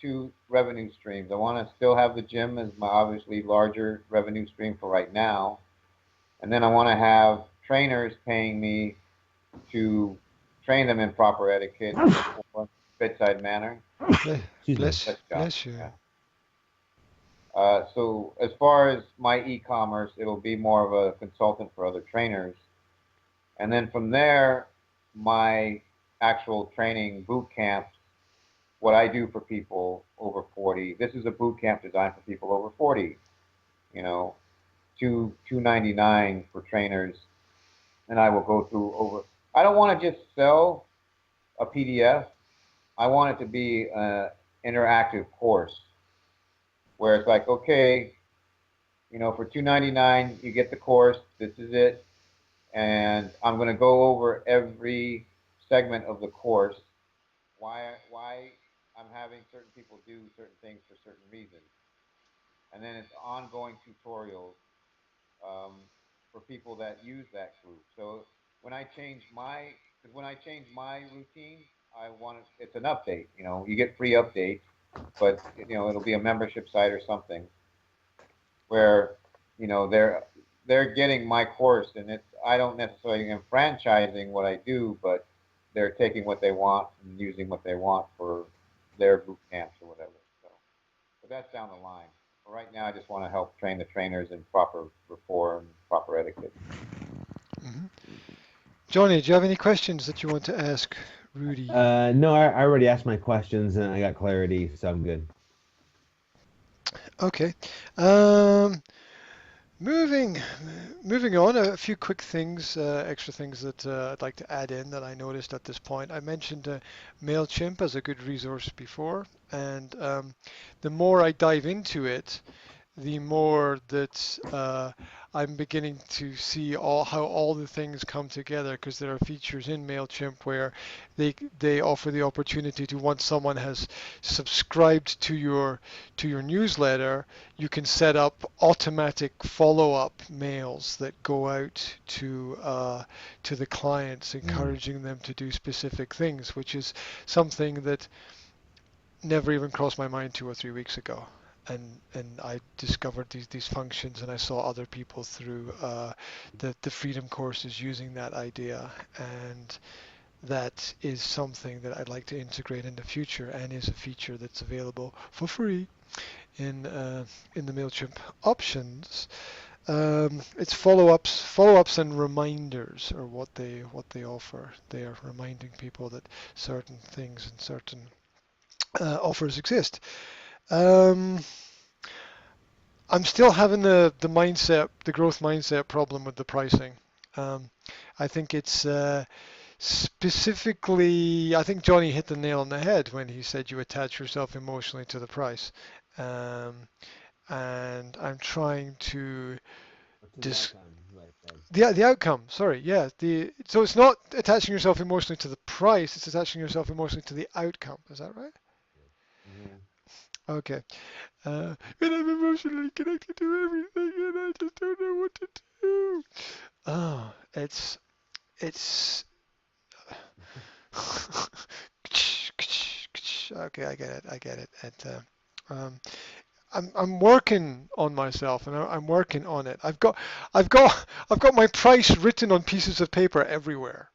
two revenue streams. I want to still have the gym as my obviously larger revenue stream for right now, and then I want to have trainers paying me to train them in proper etiquette or bedside manner. Excuse me. Bless, That's John. bless you. Yeah. So as far as my e-commerce, it'll be more of a consultant for other trainers, and then from there, my actual training boot camps. What I do for people over 40. This is a boot camp designed for people over 40. You know, 299 for trainers, and I will go through over. I don't want to just sell a PDF. I want it to be an interactive course where it's like, okay, for 299 you get the course. This is it, and I'm going to go over every segment of the course. Why I'm having certain people do certain things for certain reasons, and then it's ongoing tutorials um, for people that use that group. So when I change my, because when I change my routine, I want it's an update. You get free updates, but it'll be a membership site or something where they're getting my course, and I don't necessarily am franchising what I do, but they're taking what they want and using what they want for their boot camps or whatever. So, but that's down the line. But right now, I just want to help train the trainers in proper rapport and proper etiquette. Hmm. Johnny, do you have any questions that you want to ask Rudy? No, I already asked my questions and I got clarity, so I'm good. Okay. Um, moving moving on, a few quick things, extra things that I'd like to add in that I noticed at this point. I mentioned MailChimp as a good resource before, and the more I dive into it, the more that I'm beginning to see how all the things come together, because there are features in Mailchimp where they offer the opportunity to, once someone has subscribed to your newsletter, you can set up automatic follow-up mails that go out to the clients, encouraging them to do specific things, which is something that never even crossed my mind 2 or 3 weeks ago. And I discovered these functions, and I saw other people through the Freedym courses using that idea, and that is something that I'd like to integrate in the future, and is a feature that's available for free in the Mailchimp options. It's follow-ups and reminders are what they offer. They are reminding people that certain things and certain offers exist. Um, I'm still having the growth mindset problem with the pricing. Um, I think it's specifically, I think Johnny hit the nail on the head when he said you attach yourself emotionally to the price. Um, and I'm trying to Or to the dis outcome, you might say. the outcome. Sorry, yeah. So it's not attaching yourself emotionally to the price; it's attaching yourself emotionally to the outcome. Is that right? Mm-hmm. Okay. And I'm emotionally connected to everything, and I just don't know what to do. Oh, it's okay. I get it. I get it. And I'm working on myself, and I'm working on it. I've got my price written on pieces of paper everywhere.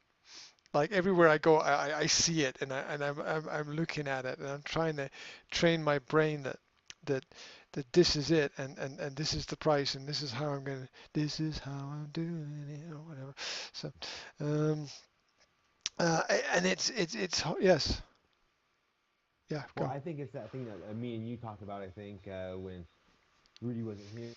Like everywhere I go, I see it, and I'm looking at it, and I'm trying to train my brain that that this is it, and this is the price, and this is how I'm doing it, or whatever. So, um, and yes, yeah, Well, go. I think it's that thing that me and you talked about. I think when Rudy wasn't here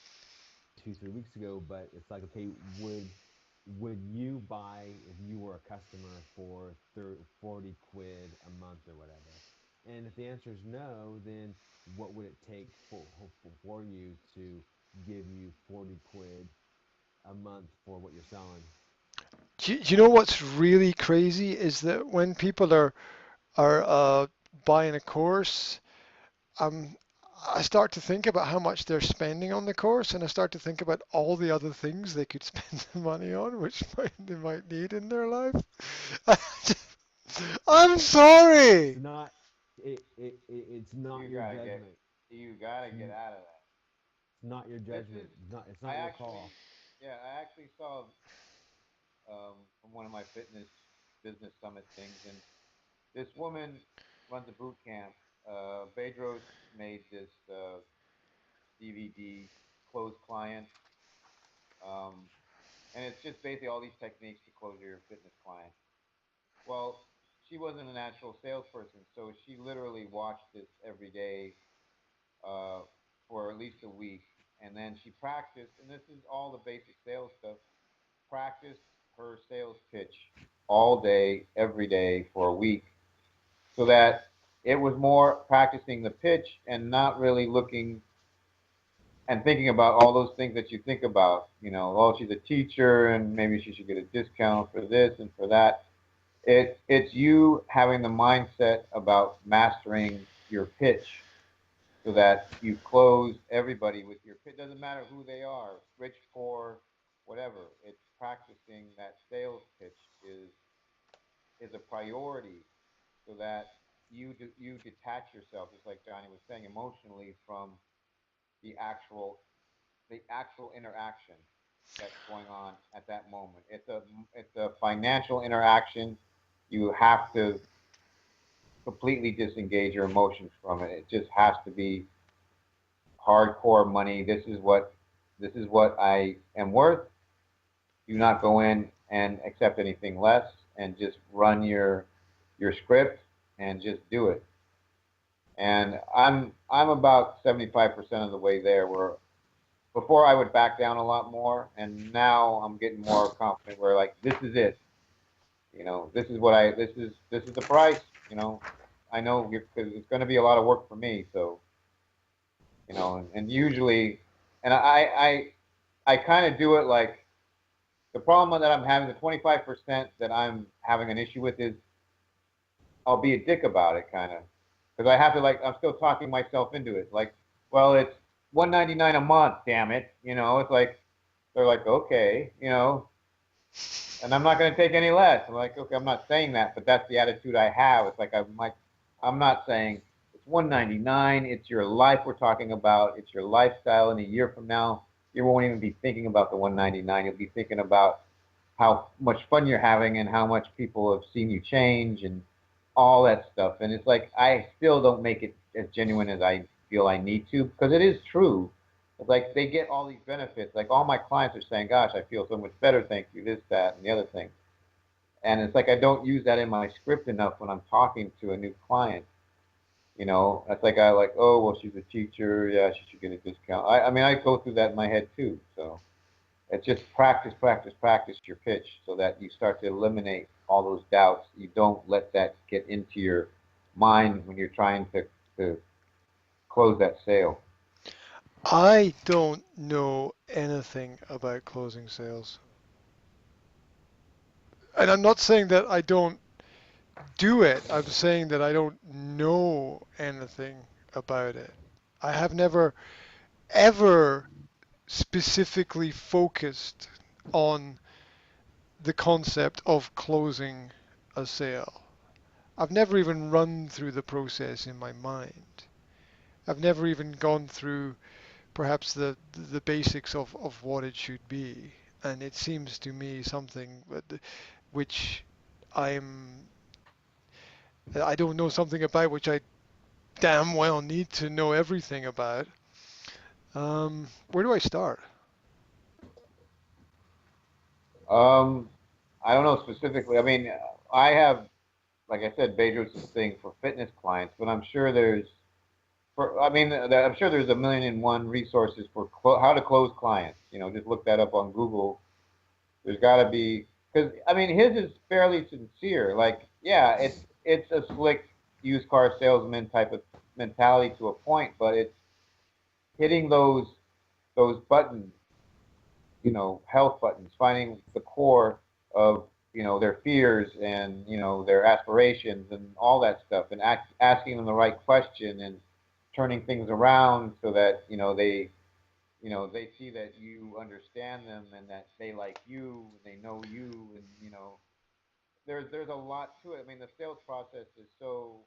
2, 3 weeks ago, but it's like, okay, would you buy if you were a customer for 40 quid a month or whatever? And if the answer is no, then what would it take for you to give you 40 quid a month for what you're selling? Do you know what's really crazy is that when people are buying a course, um, I start to think about how much they're spending on the course, and I start to think about all the other things they could spend the money on, which they might need in their life. I'm It's sorry. not it's not You your gotta get, judgment. you gotta It's, get out of that. it's not your This judgment. is, It's I not your actually, call. yeah, I actually saw from one of my fitness business summit things, and this woman runs a boot camp. Bedros made this DVD, Close Clients, um, and it's just basically all these techniques to close your fitness clients. Well, she wasn't a natural salesperson, so she literally watched this every day uh, for at least a week, and then she practiced. And this is all the basic sales stuff. Practiced her sales pitch all day, every day for a week, so that it was more practicing the pitch and not really looking and thinking about all those things that you think about. You know, oh, she's a teacher, and maybe she should get a discount for this and for that. It's you having the mindset about mastering your pitch so that you close everybody with your pitch. Doesn't matter who they are, rich, poor, whatever. It's practicing that sales pitch is a priority so that you detach yourself, just like Johnny was saying, emotionally from the actual the actual interaction that's going on at that moment. It's a financial interaction. You have to completely disengage your emotions from it. It just has to be hardcore money. This is what I am worth. Do not go in and accept anything less, and just run your script and just do it. And I'm about 75% of the way there. Where before I would back down a lot more, and now I'm getting more confident. Where like this is it. This is the price. I know because it's going to be a lot of work for me. So and usually And I kind of do it like the problem that I'm having, the 25% that I'm having an issue with is I'll be a dick about it, kind of, because I have to like I'm still talking myself into it. Like, well, it's 199 a month, damn it, It's like they're like, okay, and I'm not going to take any less. I'm like, okay, I'm not saying that, but that's the attitude I have. It's like I'm not saying it's 199. It's your life we're talking about. It's your lifestyle. And a year from now, you won't even be thinking about the 199. You'll be thinking about how much fun you're having and how much people have seen you change and all that stuff. And it's like I still don't make it as genuine as I feel I need to because it is true. It's like they get all these benefits. Like all my clients are saying, "Gosh, I feel so much better. Thank you. This, that, and the other thing." And it's like I don't use that in my script enough when I'm talking to a new client. It's like I like, oh well, she's a teacher. Yeah, she should get a discount. I mean, I go through that in my head too. So it's just practice, practice, practice your pitch so that you start to eliminate all those doubts. You don't let that get into your mind when you're trying to close that sale. I don't know anything about closing sales. And I'm not saying that I don't do it. I'm saying that I don't know anything about it. I have never ever specifically focused on the concept of closing a sale. I've never even run through the process in my mind. I've never even gone through perhaps the basics of what it should be. And it seems to me something which I'm I don't know something about which I damn well need to know everything about. Where do I start? Um, I don't know specifically. I mean, I have, like I said, Bezos' thing for fitness clients, but I'm sure I'm sure there's a million and one resources for how to close clients. Just look that up on Google. There's got to be because I mean his is fairly sincere. Like, yeah, it's a slick used car salesman type of mentality to a point, but it's hitting those buttons, health buttons, finding the core of their fears and their aspirations and all that stuff, and asking them the right question and turning things around so that they see that you understand them and that they like you and they know you and there's a lot to it. I mean, the sales process is so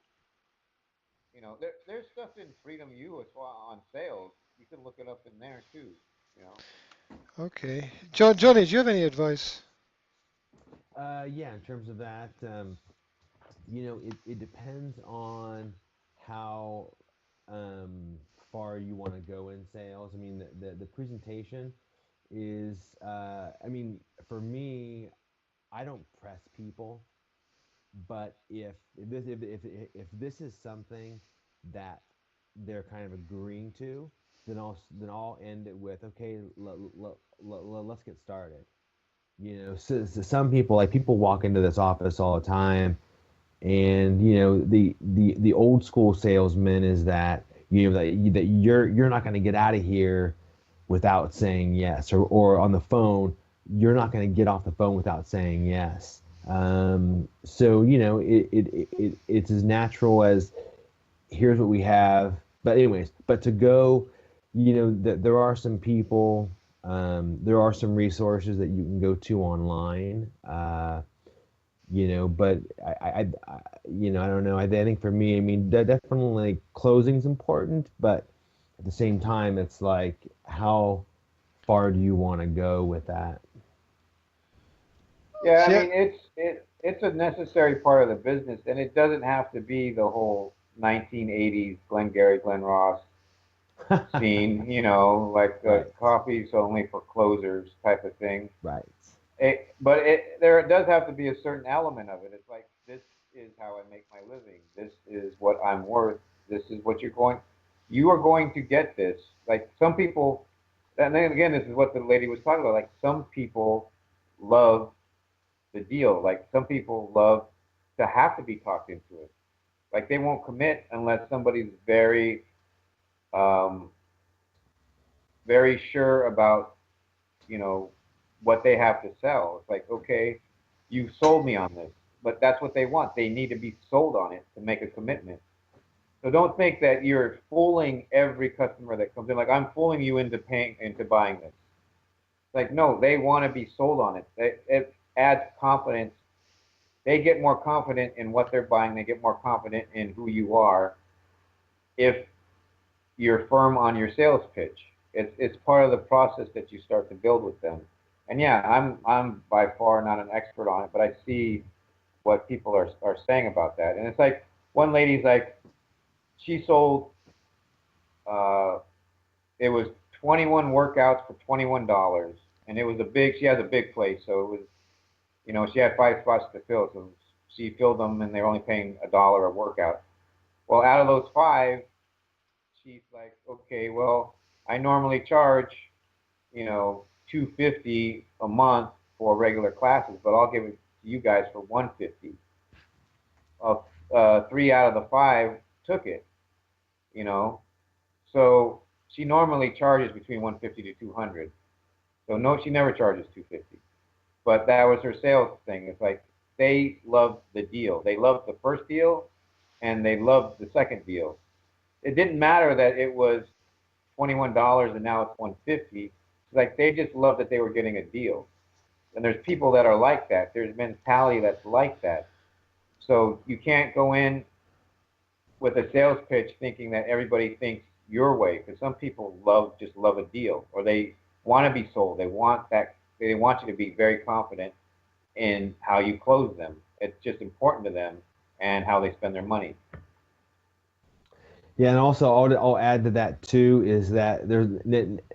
there's stuff in Freedom U as well on sales. You can look it up in there too. You know. Okay. Johnny, do you have any advice? Yeah, in terms of that, it depends on how um, far you want to go in sales. I mean, the presentation is, I mean, for me, I don't press people, but if this is something that they're kind of agreeing to, then I'll end it with, okay, let's get started. So some people, like, people walk into this office all the time, and the old school salesman is that that you're not going to get out of here without saying yes, or on the phone you're not going to get off the phone without saying yes. So it's as natural as, here's what we have. But anyways, but to go, there are some people, there are some resources that you can go to online. But I don't know. I think for me, I mean, definitely closing's important, but at the same time, it's like, how far do you want to go with that? Yeah, I Yeah. mean it's a necessary part of the business, and it doesn't have to be the whole 1980s Glengarry Glen Ross scene, like Right, coffee's only for closers type of thing. right. But there does have to be a certain element of it. It's like this is how I make my living. This is what I'm worth. This is what you are going to get this. Like some people, and then again, this is what the lady was talking about. Like some people love the deal. Like some people love to have to be talked into it. Like they won't commit unless somebody's very um, very sure about, you know, what they have to sell. It's like, okay, you sold me on this, but that's what they want. They need to be sold on it to make a commitment. So don't think that you're fooling every customer that comes in. Like, I'm fooling you into paying, into buying this. Like, no, they want to be sold on it. It adds confidence. They get more confident in what they're buying. They get more confident in who you are if you're firm on your sales pitch. It's part of the process that you start to build with them. And yeah, I'm by far not an expert on it, but I see what people are saying about that. And it's like, one lady's like, she sold, uh, it was 21 workouts for $21, and it was a big. She has a big place, so it was, she had 5 spots to fill, so she filled them, and they're only paying $1 a workout. Well, out of those five, she's like, okay, well, I normally charge, 250 a month for regular classes, but I'll give it to you guys for 150. Three out of the five took it, you know. So she normally charges between 150 to 200. So no, she never charges 250. But that was her sales thing. It's like they loved the deal. They loved the first deal, and they loved the second deal. It didn't matter that it was $21 and now it's 150. It's like they just loved that they were getting a deal. And there's people that are like that. There's mentality that's like that. So you can't go in with a sales pitch thinking that everybody thinks your way, because some people just love a deal, or they want to be sold. They want that. They want you to be very confident in how you close them. It's just important to them and how they spend their money. Yeah, and also I'll add to that too is that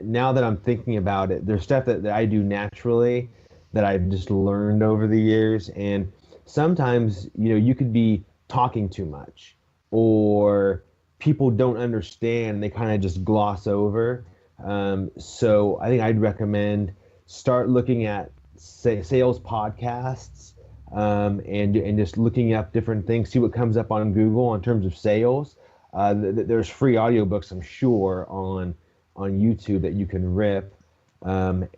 now that I'm thinking about it, there's stuff that I do naturally that I've just learned over the years, and sometimes you could be talking too much, or people don't understand, they kind of just gloss over. So I think I'd recommend start looking at sales podcasts, and just looking up different things, see what comes up on Google in terms of sales. There's free audiobooks, I'm sure, on YouTube that you can rip, and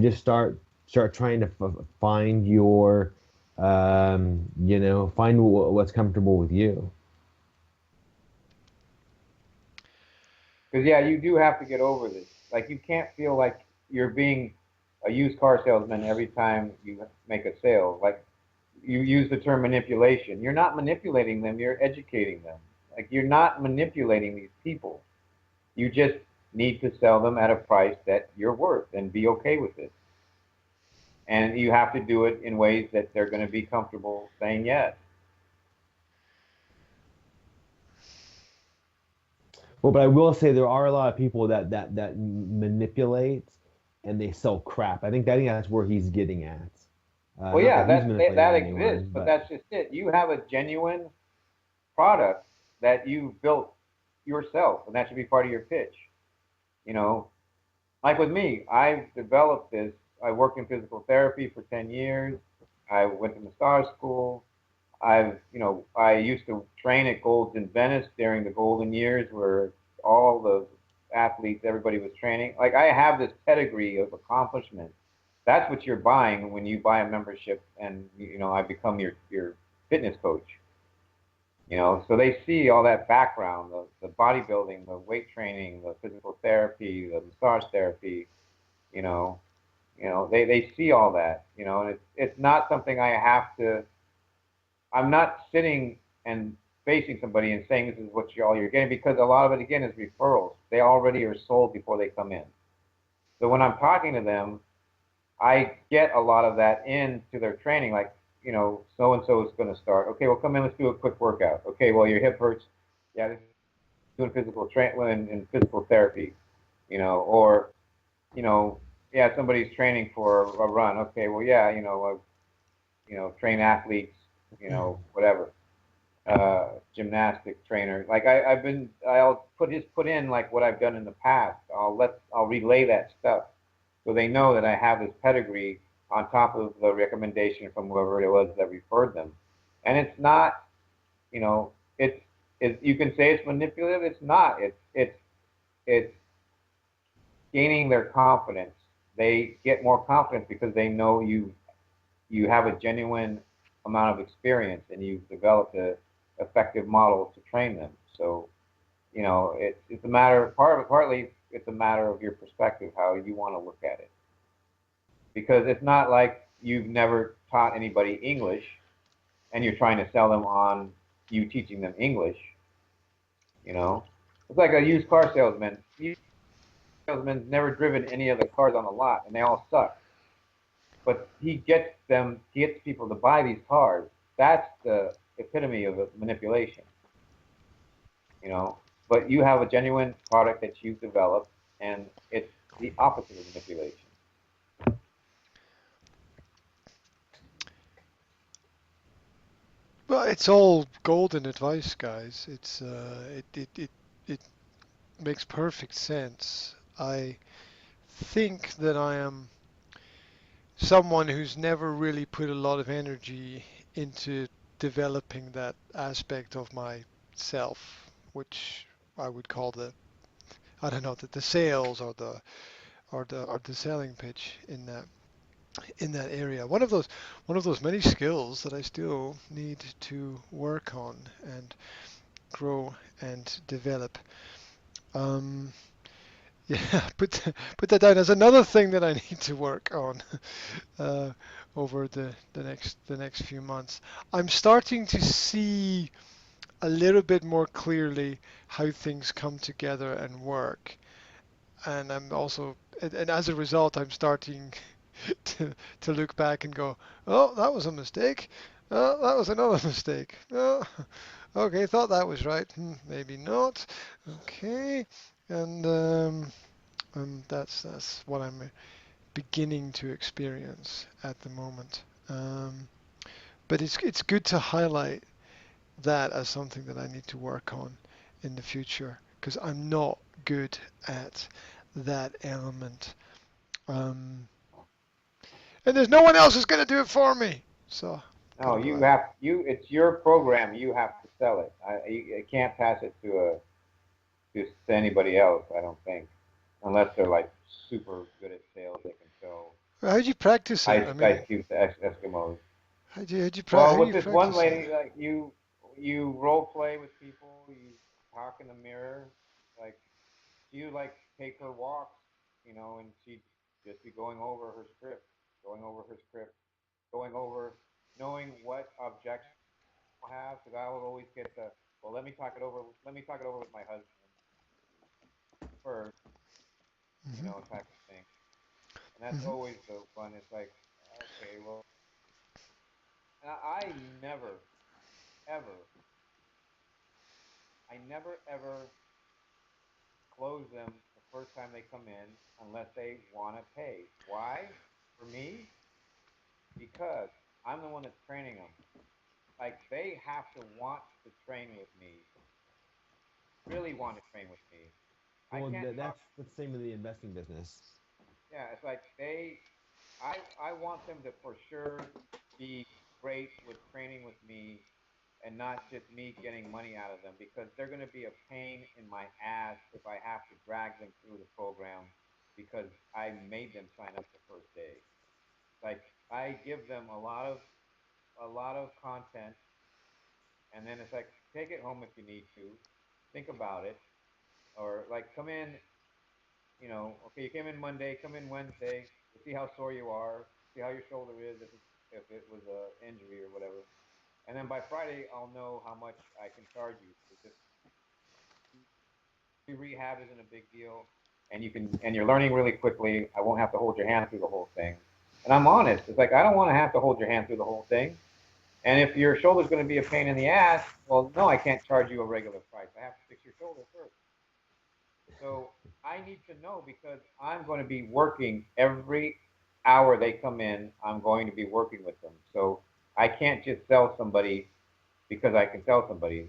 just start trying to find your find what's comfortable with you. Because yeah, you do have to get over this. Like, you can't feel like you're being a used car salesman every time you make a sale. Like, you use the term manipulation. You're not manipulating them, you're educating them. Like, you're not manipulating these people. You just need to sell them at a price that you're worth and be okay with it. And you have to do it in ways that they're going to be comfortable saying yes. Well, but I will say there are a lot of people that manipulate, and they sell crap. I think that's where he's getting at. Well, Not yeah, that he's that manipulating exists, anyone, but but that's just it. You have a genuine product that you built yourself, and that should be part of your pitch. You know, like with me, I've developed this. I worked in physical therapy for 10 years. I went to massage school. I used to train at Gold's in Venice during the golden years where all the athletes, everybody was training. Like, I have this pedigree of accomplishment. That's what you're buying when you buy a membership, and I become your fitness coach. So they see all that background, the bodybuilding, the weight training, the physical therapy, the massage therapy. You know, they see all that. And it's not something I have to. I'm not sitting and facing somebody and saying this is what all you're getting, because a lot of it again is referrals. They already are sold before they come in. So when I'm talking to them, I get a lot of that into their training, like, so and so is going to start. Okay, well, come in, let's do a quick workout. Okay, well, your hip hurts. Yeah, this is doing physical in physical therapy, or yeah, somebody's training for a run. Okay, well, yeah, train athletes, whatever, gymnastic trainer. Like, I'll put in like what I've done in the past. I'll relay that stuff, so they know that I have this pedigree on top of the recommendation from whoever it was that referred them. And it's not, it's you can say it's manipulative. It's not. It's gaining their confidence. They get more confidence because they know you have a genuine amount of experience and you've developed a effective model to train them. So it's a matter partly it's a matter of your perspective, how you want to look at it, because it's not like you've never taught anybody English and you're trying to sell them on you teaching them English. You know, it's like a used car salesman. Used salesman's never driven any other cars on the lot, and they all suck. But he gets people to buy these cars. That's the epitome of manipulation. You know, but you have a genuine product that you've developed, and it's the opposite of manipulation. Well, it's all golden advice, guys. It makes perfect sense. I think that I am someone who's never really put a lot of energy into developing that aspect of myself, which I would call I don't know, the sales or the selling pitch in that area. One of those many skills that I still need to work on and grow and develop. Um, yeah, put that down as another thing that I need to work on uh, over the next few months. I'm starting to see a little bit more clearly how things come together and work, and and as a result, I'm starting to to look back and go, oh, that was a mistake. Oh, that was another mistake. Oh, okay, thought that was right. Maybe not. Okay, and that's what I'm beginning to experience at the moment. But it's good to highlight that as something that I need to work on in the future because I'm not good at that element. Um, and there's no one else who's going to do it for me. So No, gotta you go have you. It's your program. You have to sell it. I can't pass it to anybody else. I don't think, unless they're like super good at sales. They can sell how'd you practice it? I ice mean, cubes to Eskimos. how Well, do with you this one practice it? lady, like you role play with people. You talk in the mirror. Like she would like take her walks, and she'd just be going over her script, going over her script, going over, knowing what objections I have, because I will always get the, well, let me talk it over. Let me talk it over with my husband first, Hmm. type of thing. And that's Hmm. always the one. It's like, okay, well, I never, ever, I never, ever close them the first time they come in unless they want to pay. Why? For me, because I'm the one that's training them. Like they have to want to train with me, really want to train with me. I Well, can't talk. that's the same in the investing business. Yeah, it's like I want them to for sure be great with training with me and not just me getting money out of them, because they're going to be a pain in my ass if I have to drag them through the program because I made them sign up the first day. Like I give them a lot of content, and then it's like take it home if you need to, think about it, or like come in, okay, you came in Monday, come in Wednesday, we'll see how sore you are, see how your shoulder is, if it was a injury or whatever, and then by Friday I'll know how much I can charge you. So just rehab isn't a big deal, and you're learning really quickly. I won't have to hold your hand through the whole thing, and I'm honest. It's like I don't want to have to hold your hand through the whole thing. And if your shoulder's going to be a pain in the ass, well, no, I can't charge you a regular price. I have to fix your shoulder first. So I need to know because I'm going to be working every hour they come in. I'm going to be working with them. So I can't just sell somebody because I can sell somebody.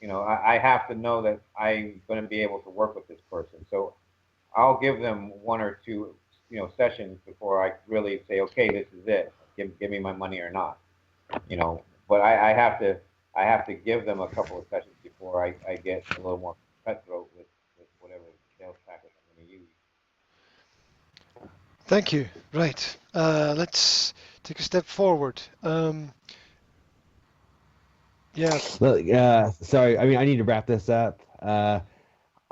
I have to know that I'm going to be able to work with this person. So I'll give them one or two, sessions before I really say, okay, this is it. Give me my money or not. But I have to give them a couple of sessions before I get a little more cutthroat with whatever sales tactic I'm going to use. Thank you. Right. Let's take a step forward. Yeah. Well, sorry. I mean, I need to wrap this up. Yeah,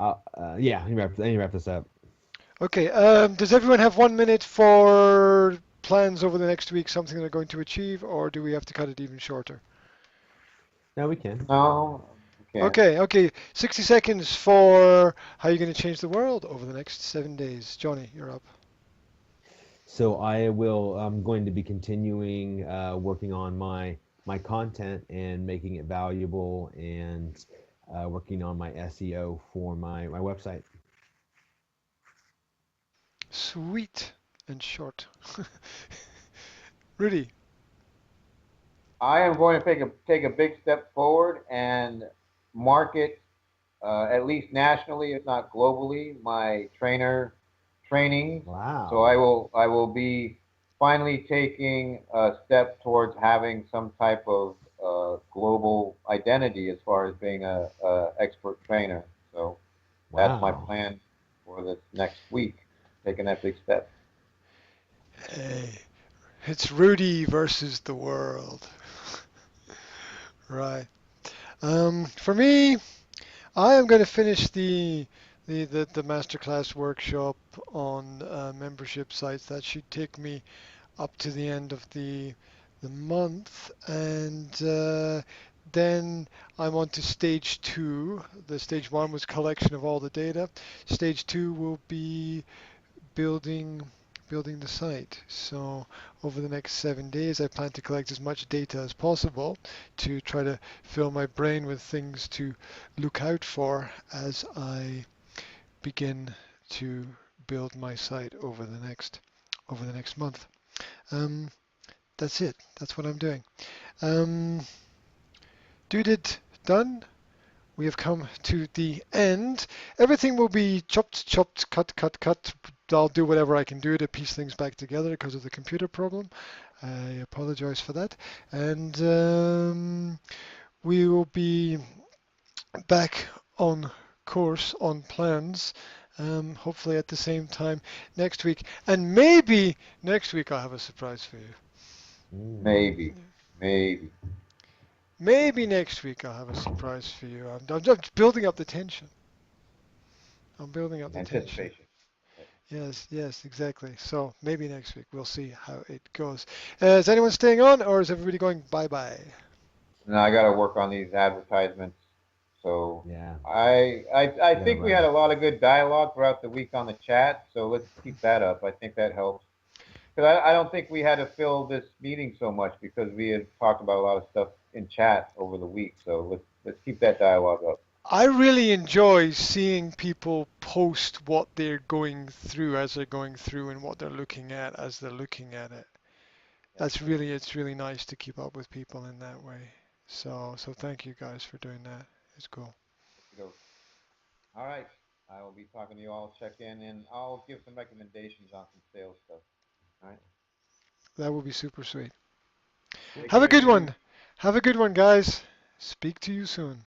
I need to wrap this up. Okay. Does everyone have 1 minute for plans over the next week, something they're going to achieve, or do we have to cut it even shorter? No, we can. No, you can't. Okay. Okay. 60 seconds for how you're going to change the world over the next 7 days. Johnny, you're up. So I will. I'm going to be continuing working on my content and making it valuable, and working on my SEO for my website. Sweet and short. Rudy. I am going to take a big step forward and market, at least nationally, if not globally, my training. So Wow. I will be finally taking a step towards having some type of global identity as far as being a expert trainer. So that's my Wow. plan for this next week, taking that big step. Hey, it's Rudy versus the world. Right. For me, I am going to finish the masterclass workshop on membership sites. That should take me up to the end of the month, and then I'm on to stage two. The stage one was collection of all the data. Stage two will be building building the site. So over the next 7 days, I plan to collect as much data as possible to try to fill my brain with things to look out for as I begin to build my site over the next month. Um, that's it. That's what I'm doing. Um, Dude it done. We have come to the end. Everything will be chopped, chopped, cut, cut, cut. I'll do whatever I can do to piece things back together because of the computer problem. I apologize for that. And we will be back on course, on plans, hopefully at the same time next week. And maybe next week I'll have a surprise for you. Mm. Maybe, maybe Maybe next week I'll have a surprise for you. I'm just building up the tension. I'm building up the tension. anticipation. Yes, yes, exactly. So maybe next week we'll see how it goes. Is anyone staying on, or is everybody going bye bye? Now I got to work on these advertisements. So Yeah, I I gotta think we had run. a lot of good dialogue throughout the week on the chat. So let's keep that up. I think that helps. Because I don't think we had to fill this meeting so much because we had talked about a lot of stuff in chat over the week. So let's keep that dialogue up. I really enjoy seeing people post what they're going through as they're going through and what they're looking at as they're looking at it. It's really nice to keep up with people in that way. So thank you guys for doing that. It's cool. Yeah. All right. I will be talking to you all. Check in, and I'll give some recommendations on some sales stuff. All right. That would be super sweet. Take Have a care, good dudes. one. Have a good one, guys. Speak to you soon.